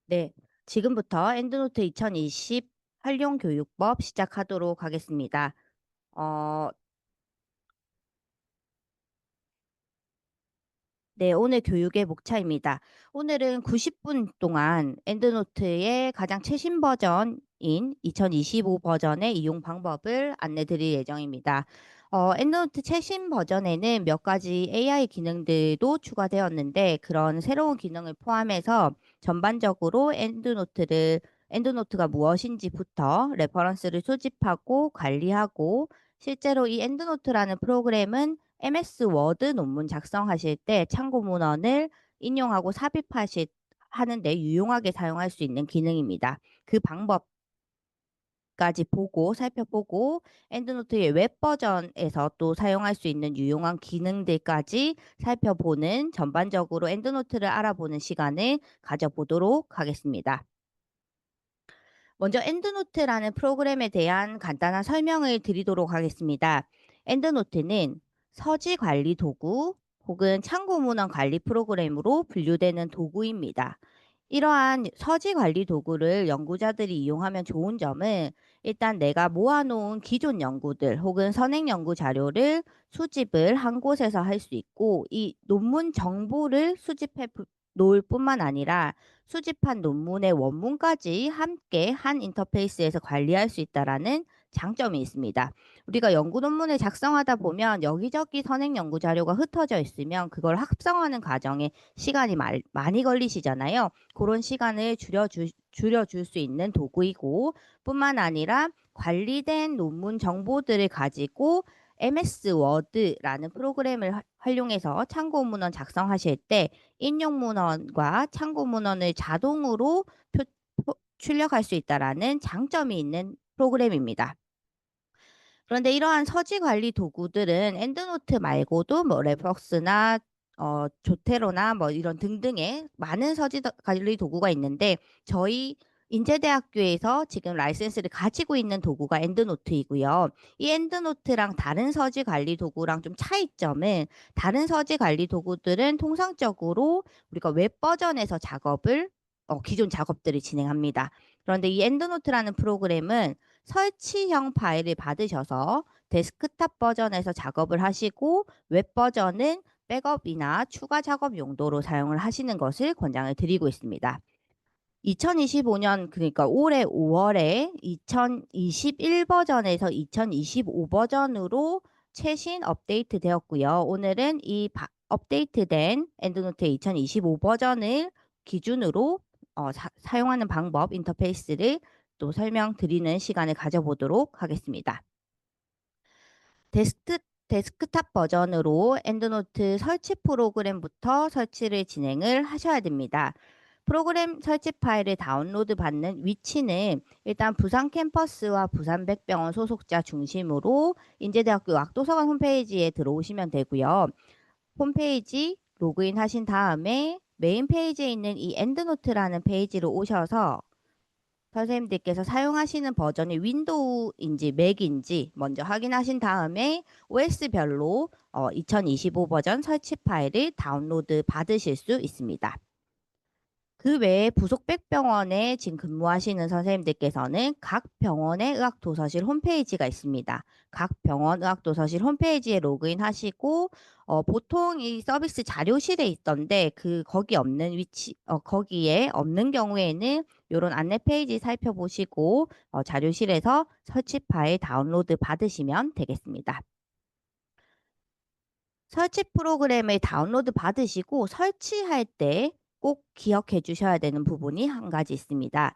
네, 지금부터 엔드노트 2020 활용교육법 시작하도록 하겠습니다. 어, 네, 오늘 교육의 목차입니다. 오늘은 90분 동안 엔드노트의 가장 최신 버전인 2025 버전의 이용 방법을 안내 드릴 예정입니다. 엔드노트 최신 버전에는 몇 가지 AI 기능들도 추가되었는데 그런 새로운 기능을 포함해서 전반적으로 엔드노트가 무엇인지부터 레퍼런스를 수집하고 관리하고 실제로 이 엔드노트라는 프로그램은 MS 워드 논문 작성하실 때 참고 문헌을 인용하고 하는데 유용하게 사용할 수 있는 기능입니다. 그 방법까지 살펴보고 엔드노트의 웹 버전에서 또 사용할 수 있는 유용한 기능들까지 살펴보는 전반적으로 엔드노트를 알아보는 시간을 가져보도록 하겠습니다. 먼저 엔드노트라는 프로그램에 대한 간단한 설명을 드리도록 하겠습니다. 엔드노트는 서지 관리 도구 혹은 참고 문헌 관리 프로그램으로 분류되는 도구입니다. 이러한 서지 관리 도구를 연구자들이 이용하면 좋은 점은 일단 내가 모아놓은 기존 연구들 혹은 선행 연구 자료를 수집을 한 곳에서 할 수 있고 이 논문 정보를 수집해 놓을 뿐만 아니라 수집한 논문의 원문까지 함께 한 인터페이스에서 관리할 수 있다라는 장점이 있습니다. 우리가 연구 논문을 작성하다 보면 여기저기 선행 연구 자료가 흩어져 있으면 그걸 합성하는 과정에 시간이 많이 걸리시잖아요. 그런 시간을 줄여줄 수 있는 도구이고 뿐만 아니라 관리된 논문 정보들을 가지고 MS 워드라는 프로그램을 활용해서 참고 문헌 작성하실 때 인용 문헌과 참고 문헌을 자동으로 출력할 수 있다라는 장점이 있는 프로그램입니다. 그런데 이러한 서지 관리 도구들은 엔드노트 말고도 뭐 레퍼스나 조테로나 뭐 이런 등등의 많은 관리 도구가 있는데 저희 인제대학교에서 지금 라이센스를 가지고 있는 도구가 엔드노트이고요. 이 엔드노트랑 다른 서지 관리 도구랑 좀 차이점은 다른 서지 관리 도구들은 통상적으로 우리가 웹 버전에서 기존 작업들을 진행합니다. 그런데 이 엔드노트라는 프로그램은 설치형 파일을 받으셔서 데스크탑 버전에서 작업을 하시고 웹 버전은 백업이나 추가 작업 용도로 사용을 하시는 것을 권장을 드리고 있습니다. 2025년 그러니까 올해 5월에 2021 버전에서 2025 버전으로 최신 업데이트 되었고요. 오늘은 이 업데이트된 엔드노트의 2025 버전을 기준으로 사용하는 방법, 인터페이스를 또 설명드리는 시간을 가져보도록 하겠습니다. 데스크탑 버전으로 엔드노트 설치 프로그램부터 설치를 진행을 하셔야 됩니다. 프로그램 설치 파일을 다운로드 받는 위치는 일단 부산 캠퍼스와 부산백병원 소속자 중심으로 인제대학교 학도서관 홈페이지에 들어오시면 되고요. 홈페이지 로그인 하신 다음에 메인 페이지에 있는 이 엔드노트라는 페이지로 오셔서 선생님들께서 사용하시는 버전이 윈도우인지 맥인지 먼저 확인하신 다음에 OS별로 2025 버전 설치 파일을 다운로드 받으실 수 있습니다. 그 외에 부속백병원에 지금 근무하시는 선생님들께서는 각 병원의 의학도서실 홈페이지가 있습니다. 각 병원 의학도서실 홈페이지에 로그인 하시고 보통 이 서비스 자료실에 있던데 거기에 없는 경우에는 이런 안내 페이지 살펴보시고 자료실에서 설치 파일 다운로드 받으시면 되겠습니다. 설치 프로그램을 다운로드 받으시고 설치할 때 꼭 기억해 주셔야 되는 부분이 한 가지 있습니다.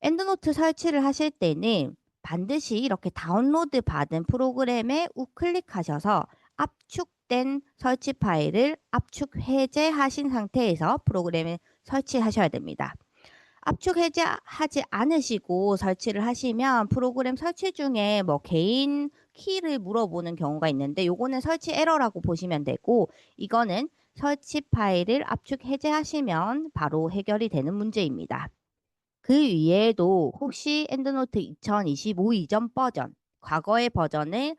엔드노트 설치를 하실 때는 반드시 이렇게 다운로드 받은 프로그램에 우클릭하셔서 압축된 설치 파일을 압축 해제하신 상태에서 프로그램을 설치하셔야 됩니다. 압축 해제하지 않으시고 설치를 하시면 프로그램 설치 중에 뭐 개인 키를 물어보는 경우가 있는데 요거는 설치 에러라고 보시면 되고 이거는 설치 파일을 압축 해제하시면 바로 해결이 되는 문제입니다. 그 위에도 혹시 엔드노트 2025 이전 버전, 과거의 버전을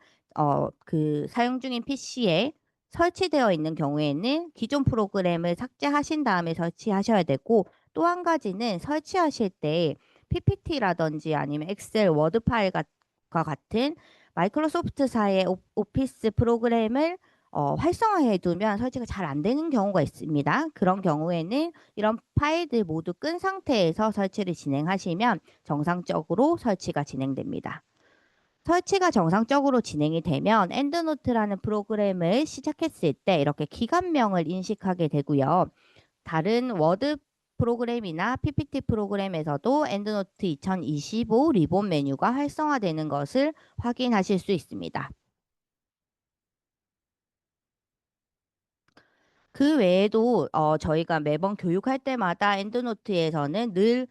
사용 중인 PC에 설치되어 있는 경우에는 기존 프로그램을 삭제하신 다음에 설치하셔야 되고 또 한 가지는 설치하실 때 PPT라든지 아니면 엑셀, 워드 파일과 같은 마이크로소프트사의 오피스 프로그램을 활성화해 두면 설치가 잘 안 되는 경우가 있습니다. 그런 경우에는 이런 파일들 모두 끈 상태에서 설치를 진행하시면 정상적으로 설치가 진행됩니다. 설치가 정상적으로 진행이 되면 엔드노트라는 프로그램을 시작했을 때 이렇게 기관명을 인식하게 되고요. 다른 워드 프로그램이나 PPT 프로그램에서도 엔드노트 2025 리본 메뉴가 활성화되는 것을 확인하실 수 있습니다. 그 외에도 저희가 매번 교육할 때마다 엔드노트에서는 늘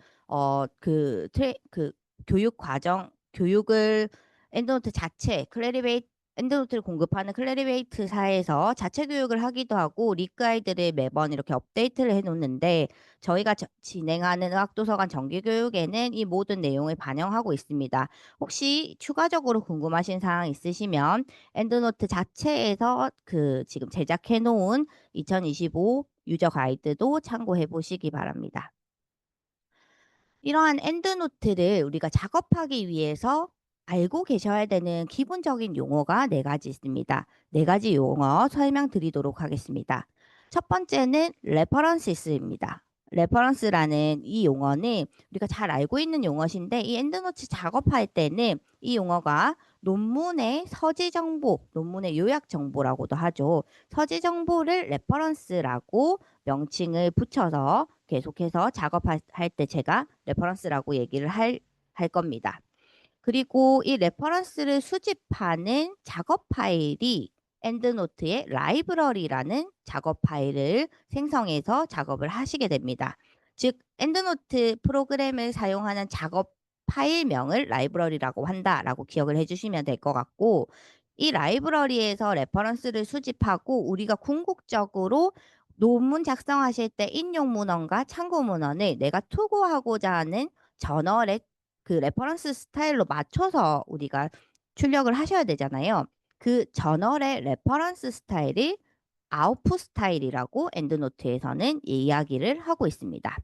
교육 과정 교육을 엔드노트 자체 클래리베이트 엔드노트를 공급하는 클래리베이트사에서 자체 교육을 하기도 하고 립가이드를 매번 이렇게 업데이트를 해놓는데 저희가 진행하는 의학도서관 정기교육에는 이 모든 내용을 반영하고 있습니다. 혹시 추가적으로 궁금하신 사항 있으시면 엔드노트 자체에서 지금 제작해 놓은 2025 유저 가이드도 참고해 보시기 바랍니다. 이러한 엔드노트를 우리가 작업하기 위해서 알고 계셔야 되는 기본적인 용어가 네 가지 있습니다. 네 가지 용어 설명드리도록 하겠습니다. 첫 번째는 레퍼런시스입니다. 레퍼런스라는 이 용어는 우리가 잘 알고 있는 용어인데 이 엔드노트 작업할 때는 이 용어가 논문의 서지 정보, 논문의 요약 정보라고도 하죠. 서지 정보를 레퍼런스라고 명칭을 붙여서 계속해서 작업할 때 제가 레퍼런스라고 얘기를 할 겁니다. 그리고 이 레퍼런스를 수집하는 작업 파일이 엔드노트의 라이브러리라는 작업 파일을 생성해서 작업을 하시게 됩니다. 즉, 엔드노트 프로그램을 사용하는 작업 파일명을 라이브러리라고 한다라고 기억을 해주시면 될 것 같고, 이 라이브러리에서 레퍼런스를 수집하고 우리가 궁극적으로 논문 작성하실 때 인용 문헌과 참고 문헌을 내가 투고하고자 하는 저널의 레퍼런스 스타일로 맞춰서 우리가 출력을 하셔야 되잖아요. 그 저널의 레퍼런스 스타일이 아웃풋 스타일이라고 엔드노트에서는 이야기를 하고 있습니다.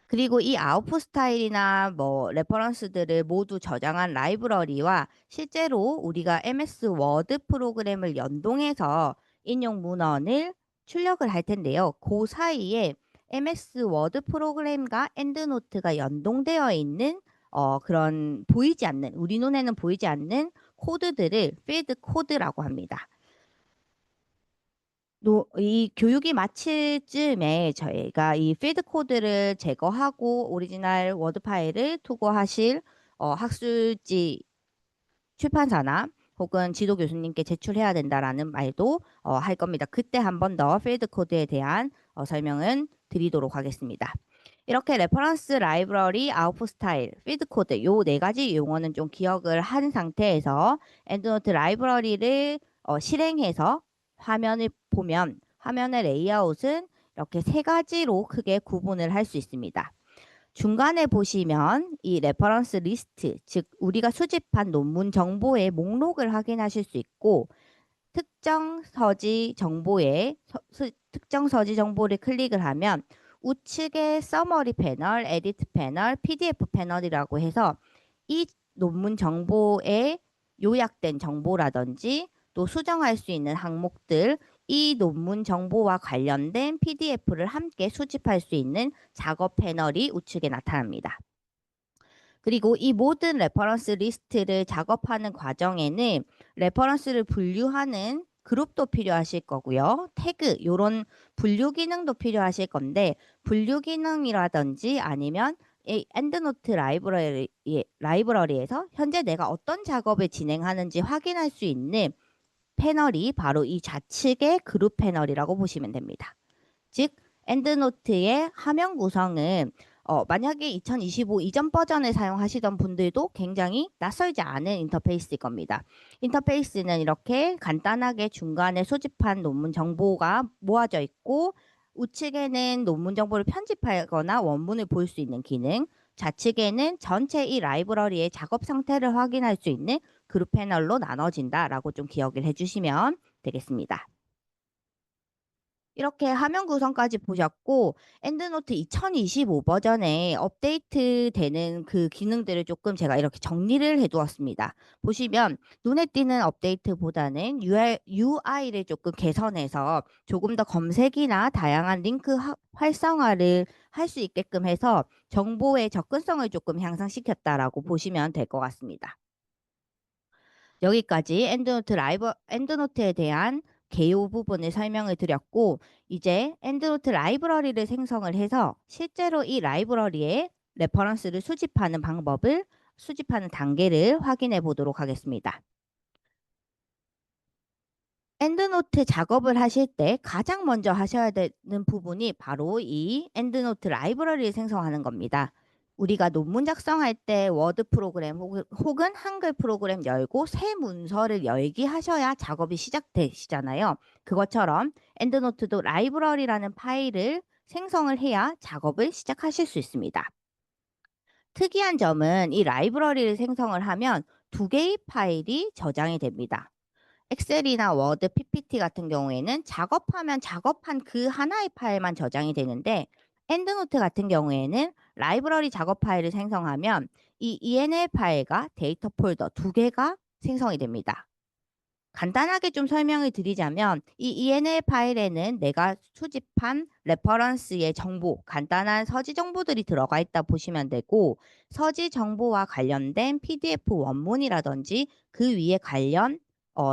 그리고 이 아웃풋 스타일이나 레퍼런스들을 모두 저장한 라이브러리와 실제로 우리가 MS 워드 프로그램을 연동해서 인용 문헌을 출력을 할 텐데요. 그 사이에 MS 워드 프로그램과 엔드노트가 연동되어 있는 그런 보이지 않는 우리 눈에는 보이지 않는 코드들을 필드 코드라고 합니다. 이 교육이 마칠 즈음에 저희가 이 필드 코드를 제거하고 오리지널 워드 파일을 투고하실 학술지 출판사나 혹은 지도 교수님께 제출해야 된다라는 말도 할 겁니다. 그때 한 번 더 필드 코드에 대한 설명은 드리도록 하겠습니다. 이렇게 레퍼런스, 라이브러리, 아웃풋 스타일, 필드 코드 요 네 가지 용어는 좀 기억을 한 상태에서 엔드노트 라이브러리를 실행해서 화면을 보면 화면의 레이아웃은 이렇게 세 가지로 크게 구분을 할 수 있습니다. 중간에 보시면 이 레퍼런스 리스트, 즉 우리가 수집한 논문 정보의 목록을 확인하실 수 있고 특정 서지 정보를 클릭을 하면 우측에 서머리 패널, 에디트 패널, PDF 패널이라고 해서 이 논문 정보에 요약된 정보라든지 또 수정할 수 있는 항목들, 이 논문 정보와 관련된 PDF를 함께 수집할 수 있는 작업 패널이 우측에 나타납니다. 그리고 이 모든 레퍼런스 리스트를 작업하는 과정에는 레퍼런스를 분류하는 그룹도 필요하실 거고요. 태그, 이런 분류 기능도 필요하실 건데 분류 기능이라든지 아니면 이 엔드노트 라이브러리에서 현재 내가 어떤 작업을 진행하는지 확인할 수 있는 패널이 바로 이 좌측의 그룹 패널이라고 보시면 됩니다. 즉 엔드노트의 화면 구성은 만약에 2025 이전 버전을 사용하시던 분들도 굉장히 낯설지 않은 인터페이스일 겁니다. 인터페이스는 이렇게 간단하게 중간에 수집한 논문 정보가 모아져 있고 우측에는 논문 정보를 편집하거나 원문을 볼 수 있는 기능, 좌측에는 전체 이 라이브러리의 작업 상태를 확인할 수 있는 그룹 패널로 나눠진다라고 좀 기억을 해주시면 되겠습니다. 이렇게 화면 구성까지 보셨고 엔드노트 2025 버전에 업데이트되는 그 기능들을 조금 제가 이렇게 정리를 해 두었습니다. 보시면 눈에 띄는 업데이트보다는 UI를 조금 개선해서 조금 더 검색이나 다양한 링크 활성화를 할 수 있게끔 해서 정보의 접근성을 조금 향상시켰다라고 보시면 될 것 같습니다. 여기까지 엔드노트에 대한 개요 부분을 설명을 드렸고, 이제 엔드노트 라이브러리를 생성을 해서 실제로 이 라이브러리에 레퍼런스를 수집하는 단계를 확인해 보도록 하겠습니다. 엔드노트 작업을 하실 때 가장 먼저 하셔야 되는 부분이 바로 이 엔드노트 라이브러리를 생성하는 겁니다. 우리가 논문 작성할 때 워드 프로그램 혹은 한글 프로그램 열고 새 문서를 열기 하셔야 작업이 시작되시잖아요. 그것처럼 엔드노트도 라이브러리라는 파일을 생성을 해야 작업을 시작하실 수 있습니다. 특이한 점은 이 라이브러리를 생성을 하면 두 개의 파일이 저장이 됩니다. 엑셀이나 워드, PPT 같은 경우에는 작업하면 작업한 그 하나의 파일만 저장이 되는데, 엔드노트 같은 경우에는 라이브러리 작업 파일을 생성하면 이 ENL 파일과 데이터 폴더 두 개가 생성이 됩니다. 간단하게 좀 설명을 드리자면 이 ENL 파일에는 내가 수집한 레퍼런스의 정보, 간단한 서지 정보들이 들어가 있다 보시면 되고, 서지 정보와 관련된 PDF 원문이라든지 그 위에 관련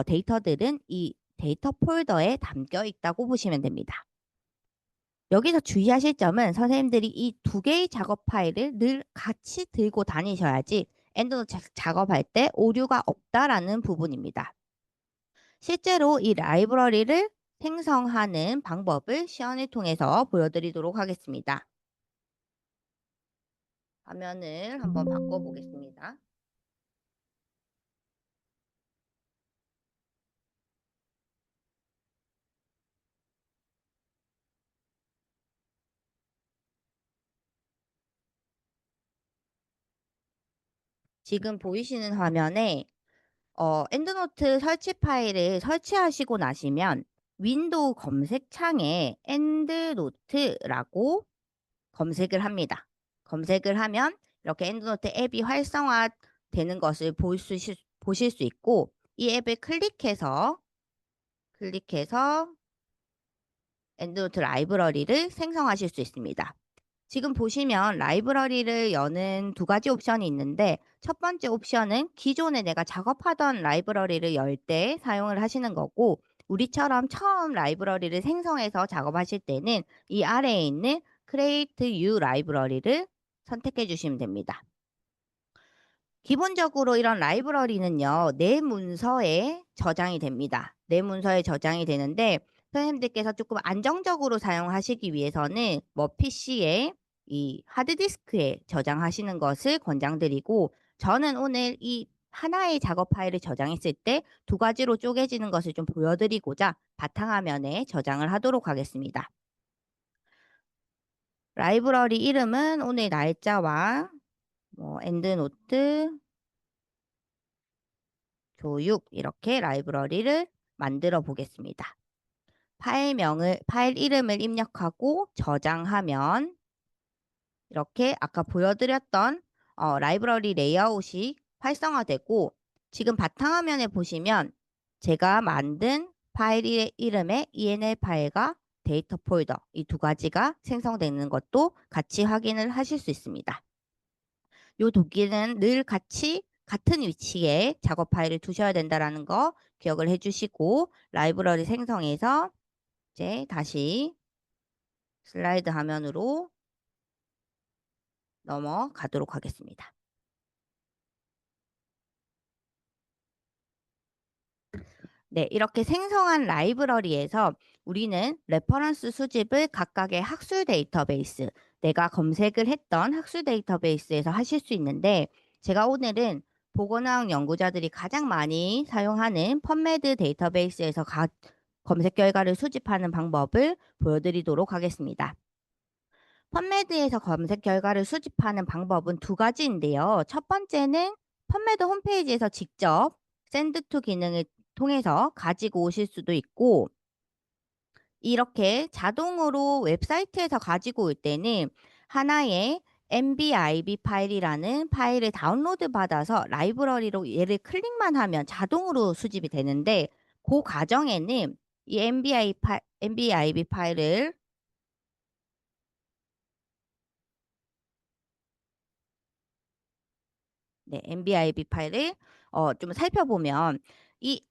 데이터들은 이 데이터 폴더에 담겨 있다고 보시면 됩니다. 여기서 주의하실 점은 선생님들이 이 두 개의 작업 파일을 늘 같이 들고 다니셔야지 엔드노트 작업할 때 오류가 없다라는 부분입니다. 실제로 이 라이브러리를 생성하는 방법을 시연을 통해서 보여드리도록 하겠습니다. 화면을 한번 바꿔보겠습니다. 지금 보이시는 화면에 엔드노트 설치 파일을 설치하시고 나시면 윈도우 검색창에 엔드노트라고 검색을 합니다. 검색을 하면 이렇게 엔드노트 앱이 활성화되는 것을 보실 수 있고, 이 앱을 클릭해서 엔드노트 라이브러리를 생성하실 수 있습니다. 지금 보시면 라이브러리를 여는 두 가지 옵션이 있는데, 첫 번째 옵션은 기존에 내가 작업하던 라이브러리를 열 때 사용을 하시는 거고, 우리처럼 처음 라이브러리를 생성해서 작업하실 때는 이 아래에 있는 Create New 라이브러리를 선택해 주시면 됩니다. 기본적으로 이런 라이브러리는요, 내 문서에 저장이 됩니다. 내 문서에 저장이 되는데, 선생님들께서 조금 안정적으로 사용하시기 위해서는 PC에 이 하드디스크에 저장하시는 것을 권장드리고, 저는 오늘 이 하나의 작업 파일을 저장했을 때 두 가지로 쪼개지는 것을 좀 보여드리고자 바탕화면에 저장을 하도록 하겠습니다. 라이브러리 이름은 오늘 날짜와 엔드노트 교육 이렇게 라이브러리를 만들어 보겠습니다. 파일 이름을 입력하고 저장하면 이렇게 아까 보여드렸던 라이브러리 레이아웃이 활성화되고, 지금 바탕화면에 보시면 제가 만든 파일 이름의 ENL 파일과 데이터 폴더 이 두 가지가 생성되는 것도 같이 확인을 하실 수 있습니다. 요 도끼는 늘 같은 위치에 작업 파일을 두셔야 된다라는 거 기억을 해주시고, 라이브러리 생성해서 이제 다시 슬라이드 화면으로 넘어가도록 하겠습니다. 네, 이렇게 생성한 라이브러리에서 우리는 레퍼런스 수집을 각각의 학술 데이터베이스, 내가 검색을 했던 학술 데이터베이스에서 하실 수 있는데, 제가 오늘은 보건학 연구자들이 가장 많이 사용하는 펀메드 데이터베이스에서 검색 결과를 수집하는 방법을 보여드리도록 하겠습니다. 펀메드에서 검색 결과를 수집하는 방법은 두 가지인데요. 첫 번째는 펀메드 홈페이지에서 직접 샌드 투 기능을 통해서 가지고 오실 수도 있고, 이렇게 자동으로 웹사이트에서 가지고 올 때는 하나의 MBIB 파일이라는 파일을 다운로드 받아서 라이브러리로 얘를 클릭만 하면 자동으로 수집이 되는데, 그 과정에는 이 MBIB 파일을 MBIB 파일을 좀 살펴보면 이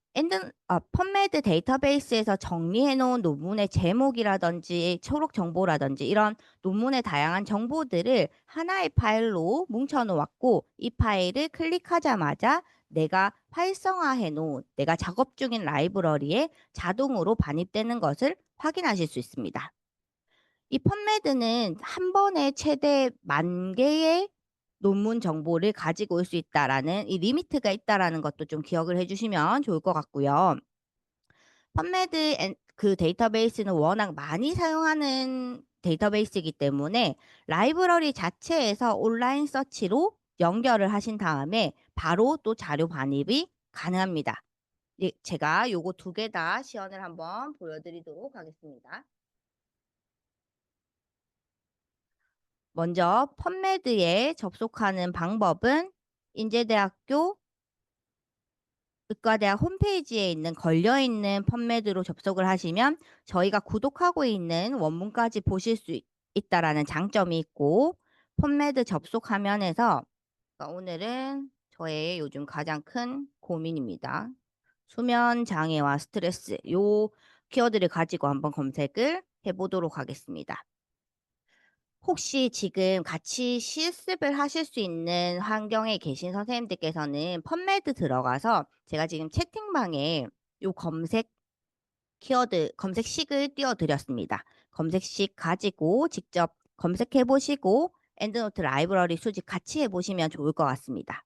펀메드 데이터베이스에서 정리해 놓은 논문의 제목이라든지 초록 정보라든지 이런 논문의 다양한 정보들을 하나의 파일로 뭉쳐 놓았고, 이 파일을 클릭하자마자 내가 활성화해 놓은 내가 작업 중인 라이브러리에 자동으로 반입되는 것을 확인하실 수 있습니다. 이 펀메드는 한 번에 최대 10,000개의 논문 정보를 가지고 올 수 있다라는 이 리미트가 있다라는 것도 좀 기억을 해 주시면 좋을 것 같고요. 그 데이터베이스는 워낙 많이 사용하는 데이터베이스이기 때문에 라이브러리 자체에서 온라인 서치로 연결을 하신 다음에 바로 또 자료 반입이 가능합니다. 예, 제가 요거 두 개 다 시연을 한번 보여드리도록 하겠습니다. 먼저 펀메드에 접속하는 방법은 인제대학교 의과대학 홈페이지에 있는 걸려있는 펀메드로 접속을 하시면 저희가 구독하고 있는 원문까지 보실 수 있다라는 장점이 있고, 펀메드 접속 화면에서 오늘은 저의 요즘 가장 큰 고민입니다. 수면 장애와 스트레스, 요 키워드를 가지고 한번 검색을 해보도록 하겠습니다. 혹시 지금 같이 실습을 하실 수 있는 환경에 계신 선생님들께서는 펀메드 들어가서 제가 지금 채팅방에 요 검색식을 띄워드렸습니다. 검색식 가지고 직접 검색해 보시고 엔드노트 라이브러리 수집 같이 해보시면 좋을 것 같습니다.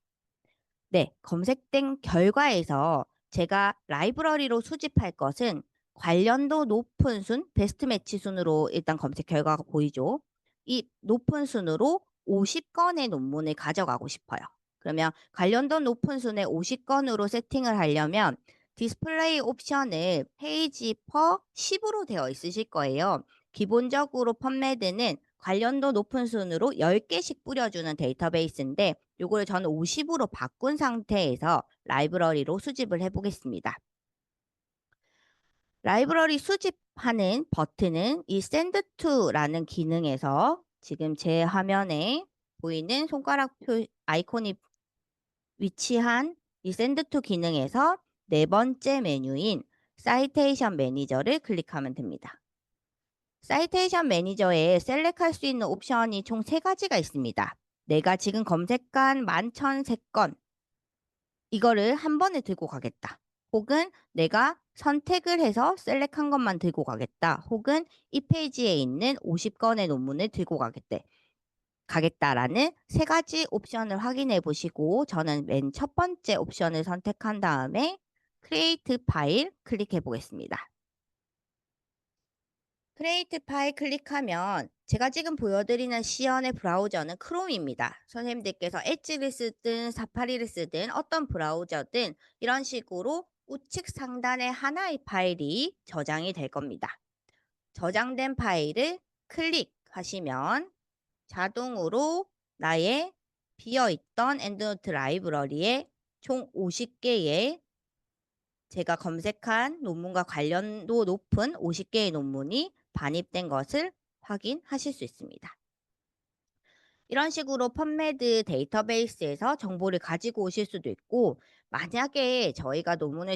네, 검색된 결과에서 제가 라이브러리로 수집할 것은 관련도 높은 순, 베스트 매치 순으로 일단 검색 결과가 보이죠. 이 높은 순으로 50건의 논문을 가져가고 싶어요. 그러면 관련도 높은 순에 50건으로 세팅을 하려면 디스플레이 옵션을 페이지 퍼 10으로 되어 있으실 거예요. 기본적으로 펀메드는 관련도 높은 순으로 10개씩 뿌려주는 데이터베이스인데, 요거를 저는 50으로 바꾼 상태에서 라이브러리로 수집을 해보겠습니다. 라이브러리 수집하는 버튼은 이 send to라는 기능에서 지금 제 화면에 보이는 손가락표 아이콘이 위치한 이 send to 기능에서 네 번째 메뉴인 사이테이션 매니저를 클릭하면 됩니다. 사이테이션 매니저에 셀렉할 수 있는 옵션이 총 3가지가 있습니다. 내가 지금 검색한 11,003건 이거를 한 번에 들고 가겠다. 혹은 내가 선택을 해서 셀렉한 것만 들고 가겠다. 혹은 이 페이지에 있는 50건의 논문을 들고 가겠다라는 3가지 옵션을 확인해 보시고, 저는 맨 첫 번째 옵션을 선택한 다음에 크리에이트 파일 클릭해 보겠습니다. 크리에이트 파일 클릭하면 제가 지금 보여드리는 시연의 브라우저는 크롬입니다. 선생님들께서 엣지를 쓰든 사파리를 쓰든 어떤 브라우저든 이런 식으로 우측 상단에 하나의 파일이 저장이 될 겁니다. 저장된 파일을 클릭하시면 자동으로 나의 비어있던 엔드노트 라이브러리에 총 50개의 제가 검색한 논문과 관련도 높은 50개의 논문이 반입된 것을 확인하실 수 있습니다. 이런 식으로 펀메드 데이터베이스에서 정보를 가지고 오실 수도 있고, 만약에 저희가 논문을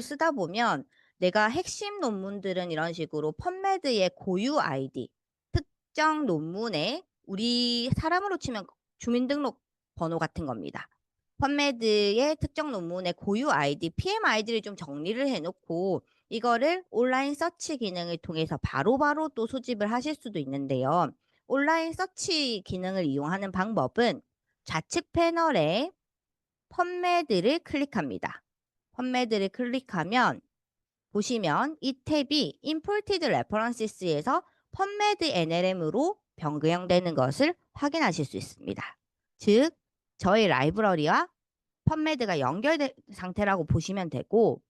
쓰다 보면 내가 핵심 논문들은 이런 식으로 펀메드의 고유 아이디, 특정 논문에 우리 사람으로 치면 주민등록 번호 같은 겁니다. 펀메드의 특정 논문의 고유 아이디, PM 아이디를 좀 정리를 해놓고 이거를 온라인 서치 기능을 통해서 바로바로 또 수집을 하실 수도 있는데요. 온라인 서치 기능을 이용하는 방법은 좌측 패널에 펀메드를 클릭합니다. 펀메드를 클릭하면 보시면 이 탭이 Imported References에서 펀메드 NLM으로 변경되는 것을 확인하실 수 있습니다. 즉, 저희 라이브러리와 펀메드가 연결된 상태라고 보시면 되고,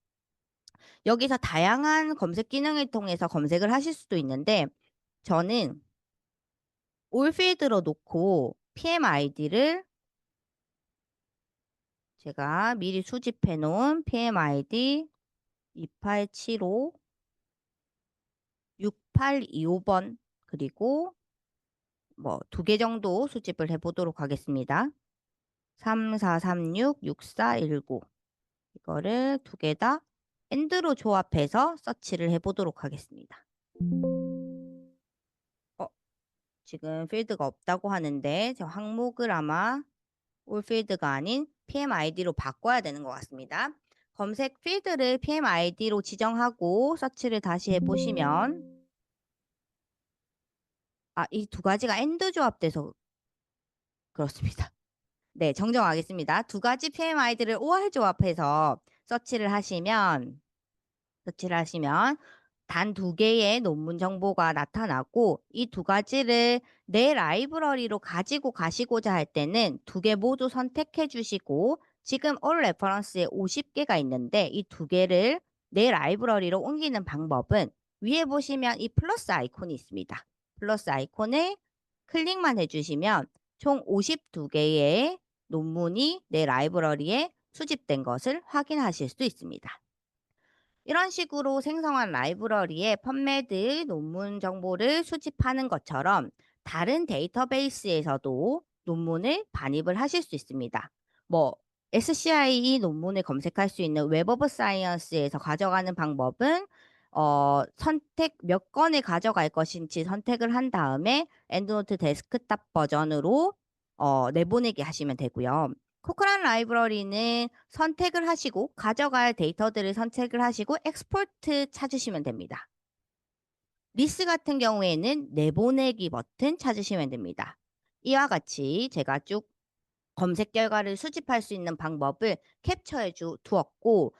여기서 다양한 검색 기능을 통해서 검색을 하실 수도 있는데 저는 올 필드로 놓고 PMID를 제가 미리 수집해 놓은 PMID 2875 6825번 그리고 뭐 두 개 정도 수집을 해 보도록 하겠습니다. 3436 6419 이거를 두 개 다 AND로 조합해서 서치를 해 보도록 하겠습니다. 어 지금 필드가 없다고 하는데 저 항목을 아마 올 필드가 아닌 PMID로 바꿔야 되는 것 같습니다. 검색 필드를 PMID로 지정하고 서치를 다시 해 보시면 이 두 가지가 AND 조합돼서 그렇습니다. 네, 정정하겠습니다. 두 가지 PMID를 OR 조합해서 서치를 하시면 단 두 개의 논문 정보가 나타나고 이 두 가지를 내 라이브러리로 가지고 가시고자 할 때는 두 개 모두 선택해 주시고 지금 all reference에 50개가 있는데 이 두 개를 내 라이브러리로 옮기는 방법은 위에 보시면 이 플러스 아이콘이 있습니다. 플러스 아이콘을 클릭만 해주시면 총 52개의 논문이 내 라이브러리에 수집된 것을 확인하실 수 있습니다. 이런 식으로 생성한 라이브러리에 펀메드 논문 정보를 수집하는 것처럼 다른 데이터베이스에서도 논문을 반입을 하실 수 있습니다. 뭐 SCIE 논문을 검색할 수 있는 웹 오브 사이언스에서 가져가는 방법은 선택 몇 건을 가져갈 것인지 선택을 한 다음에 엔드노트 데스크탑 버전으로 내보내기 하시면 되고요. 코크란 라이브러리는 선택을 하시고 가져갈 데이터들을 선택을 하시고 엑스포트 찾으시면 됩니다. 리스 같은 경우에는 내보내기 버튼 찾으시면 됩니다. 이와 같이 제가 쭉 검색 결과를 수집할 수 있는 방법을 캡처해 두었고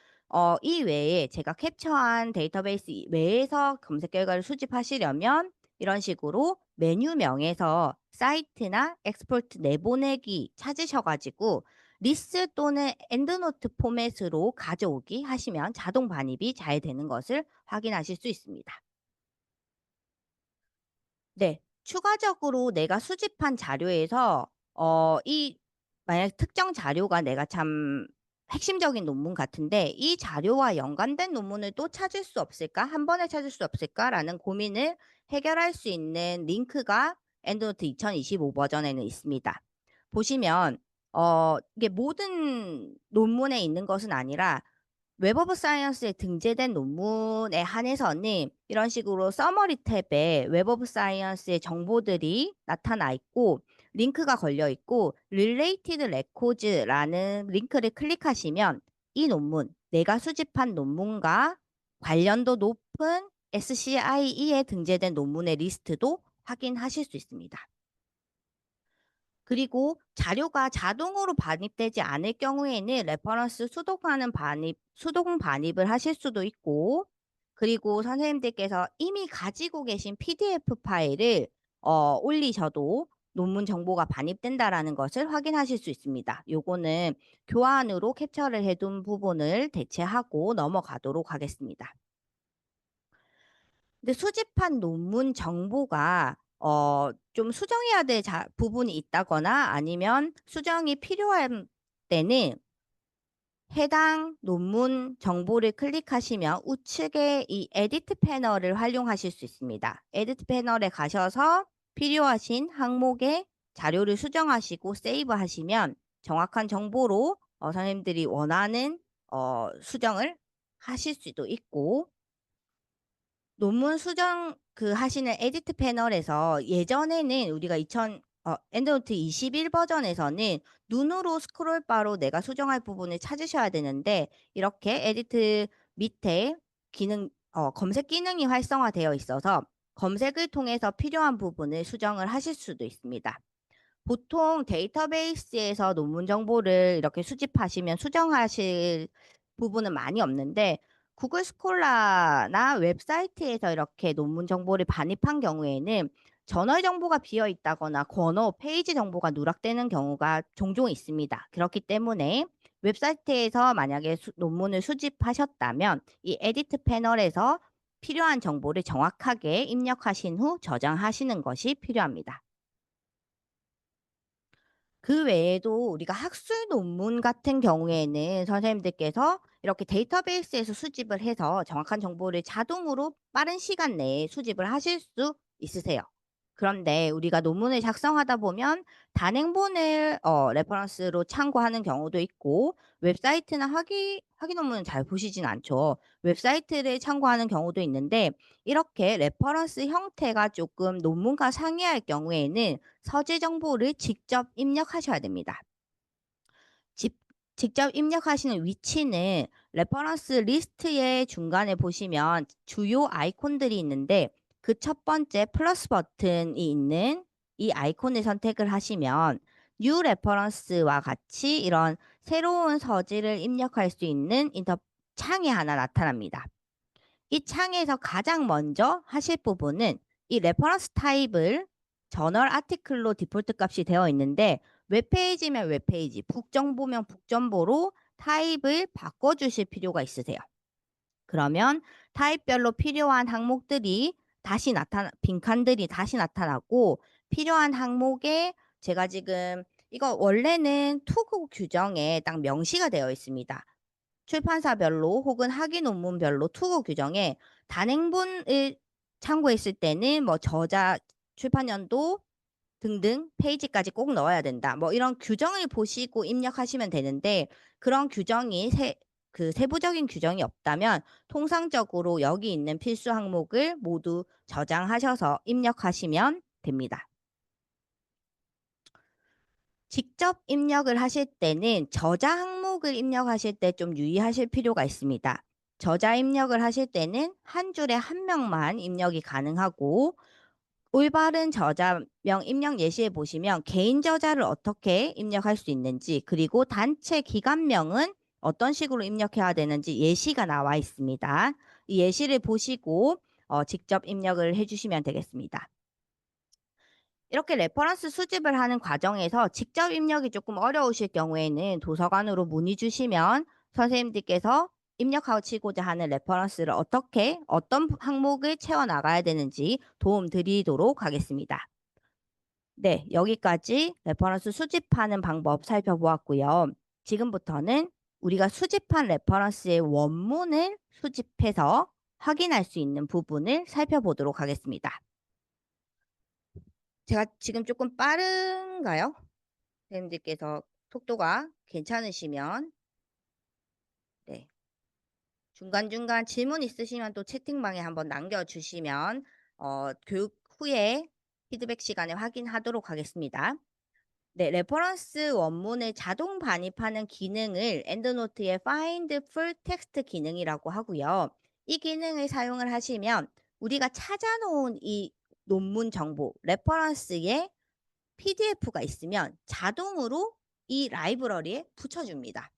이 외에 제가 캡처한 데이터베이스 외에서 검색 결과를 수집하시려면 이런 식으로 메뉴명에서 사이트나 엑스포트 내보내기 찾으셔가지고 리스 또는 엔드노트 포맷으로 가져오기 하시면 자동 반입이 잘 되는 것을 확인하실 수 있습니다. 네. 추가적으로 내가 수집한 자료에서 이 만약 특정 자료가 내가 참 핵심적인 논문 같은데 '이 자료와 연관된 논문을 또 찾을 수 없을까? 한 번에 찾을 수 없을까?'라는 고민을 해결할 수 있는 링크가 엔드노트 2025 버전에는 있습니다. 보시면 이게 모든 논문에 있는 것은 아니라 웹 오브 사이언스에 등재된 논문에 한해서는 이런 식으로 서머리 탭에 웹 오브 사이언스의 정보들이 나타나 있고 링크가 걸려 있고 related records라는 링크를 클릭하시면 이 논문, 내가 수집한 논문과 관련도 높은 SCIE에 등재된 논문의 리스트도 확인하실 수 있습니다. 그리고 자료가 자동으로 반입되지 않을 경우에는 레퍼런스 수동 반입을 하실 수도 있고, 그리고 선생님들께서 이미 가지고 계신 PDF 파일을 올리셔도 논문 정보가 반입된다라는 것을 확인하실 수 있습니다. 요거는 교환으로 캡처를 해둔 부분을 대체하고 넘어가도록 하겠습니다. 근데 수집한 논문 정보가 좀 수정해야 될 부분이 있다거나 아니면 수정이 필요한 때는 해당 논문 정보를 클릭하시면 우측에 이 에디트 패널을 활용하실 수 있습니다. 에디트 패널에 가셔서 필요하신 항목에 자료를 수정하시고 세이브 하시면 정확한 정보로 선생님들이 원하는 수정을 하실 수도 있고, 논문 수정 하시는 에디트 패널에서 예전에는 우리가 엔드노트 21 버전에서는 눈으로 스크롤바로 내가 수정할 부분을 찾으셔야 되는데 이렇게 에디트 밑에 검색 기능이 활성화되어 있어서 검색을 통해서 필요한 부분을 수정을 하실 수도 있습니다. 보통 데이터베이스에서 논문 정보를 이렇게 수집하시면 수정하실 부분은 많이 없는데 구글 스콜라나 웹사이트에서 이렇게 논문 정보를 반입한 경우에는 저널 정보가 비어 있다거나 페이지 정보가 누락되는 경우가 종종 있습니다. 그렇기 때문에 웹사이트에서 만약에 논문을 수집하셨다면 이 에디트 패널에서 필요한 정보를 정확하게 입력하신 후 저장하시는 것이 필요합니다. 그 외에도 우리가 학술 논문 같은 경우에는 선생님들께서 이렇게 데이터베이스에서 수집을 해서 정확한 정보를 자동으로 빠른 시간 내에 수집을 하실 수 있으세요. 그런데 우리가 논문을 작성하다 보면 단행본을 레퍼런스로 참고하는 경우도 있고, 웹사이트나 학위 논문은 잘 보시진 않죠. 웹사이트를 참고하는 경우도 있는데, 이렇게 레퍼런스 형태가 조금 논문과 상이할 경우에는 서재 정보를 직접 입력하셔야 됩니다. 집 직접 입력하시는 위치는 레퍼런스 리스트의 중간에 보시면 주요 아이콘들이 있는데, 그 첫 번째 플러스 버튼이 있는 이 아이콘을 선택을 하시면 뉴 레퍼런스와 같이 이런 새로운 서지를 입력할 수 있는 창이 하나 나타납니다. 이 창에서 가장 먼저 하실 부분은 이 레퍼런스 타입을 저널 아티클로 디폴트 값이 되어 있는데, 웹페이지면 웹페이지, 북정보면 북정보로 타입을 바꿔주실 필요가 있으세요. 그러면 타입별로 필요한 항목들이 빈칸들이 다시 나타나고, 필요한 항목에 제가 지금 이거 원래는 투구 규정에 딱 명시가 되어 있습니다. 출판사별로 혹은 학위 논문별로 투구 규정에 단행본을 참고했을 때는 뭐 저자, 출판 연도 등등 페이지까지 꼭 넣어야 된다, 뭐 이런 규정을 보시고 입력하시면 되는데, 그런 규정이 세부적인 규정이 없다면 통상적으로 여기 있는 필수 항목을 모두 저장하셔서 입력하시면 됩니다. 직접 입력을 하실 때는 저자 항목을 입력하실 때 좀 유의하실 필요가 있습니다. 저자 입력을 하실 때는 한 줄에 한 명만 입력이 가능하고, 올바른 저자명 입력 예시에 보시면 개인 저자를 어떻게 입력할 수 있는지, 그리고 단체 기관명은 어떤 식으로 입력해야 되는지 예시가 나와 있습니다. 이 예시를 보시고 직접 입력을 해주시면 되겠습니다. 이렇게 레퍼런스 수집을 하는 과정에서 직접 입력이 조금 어려우실 경우에는 도서관으로 문의 주시면 선생님들께서 입력하시고자 하는 레퍼런스를 어떤 항목을 채워 나가야 되는지 도움 드리도록 하겠습니다. 네, 여기까지 레퍼런스 수집하는 방법 살펴보았고요. 지금부터는 우리가 수집한 레퍼런스의 원문을 수집해서 확인할 수 있는 부분을 살펴보도록 하겠습니다. 제가 지금 조금 빠른가요? 선생님들께서 속도가 괜찮으시면, 네, 중간중간 질문 있으시면 또 채팅방에 한번 남겨주시면 교육 후에 피드백 시간에 확인하도록 하겠습니다. 네, 레퍼런스 원문을 자동 반입하는 기능을 엔드노트의 Find Full Text 기능이라고 하고요. 이 기능을 사용을 하시면 우리가 찾아놓은 이 논문 정보, 레퍼런스에 PDF가 있으면 자동으로 이 라이브러리에 붙여줍니다.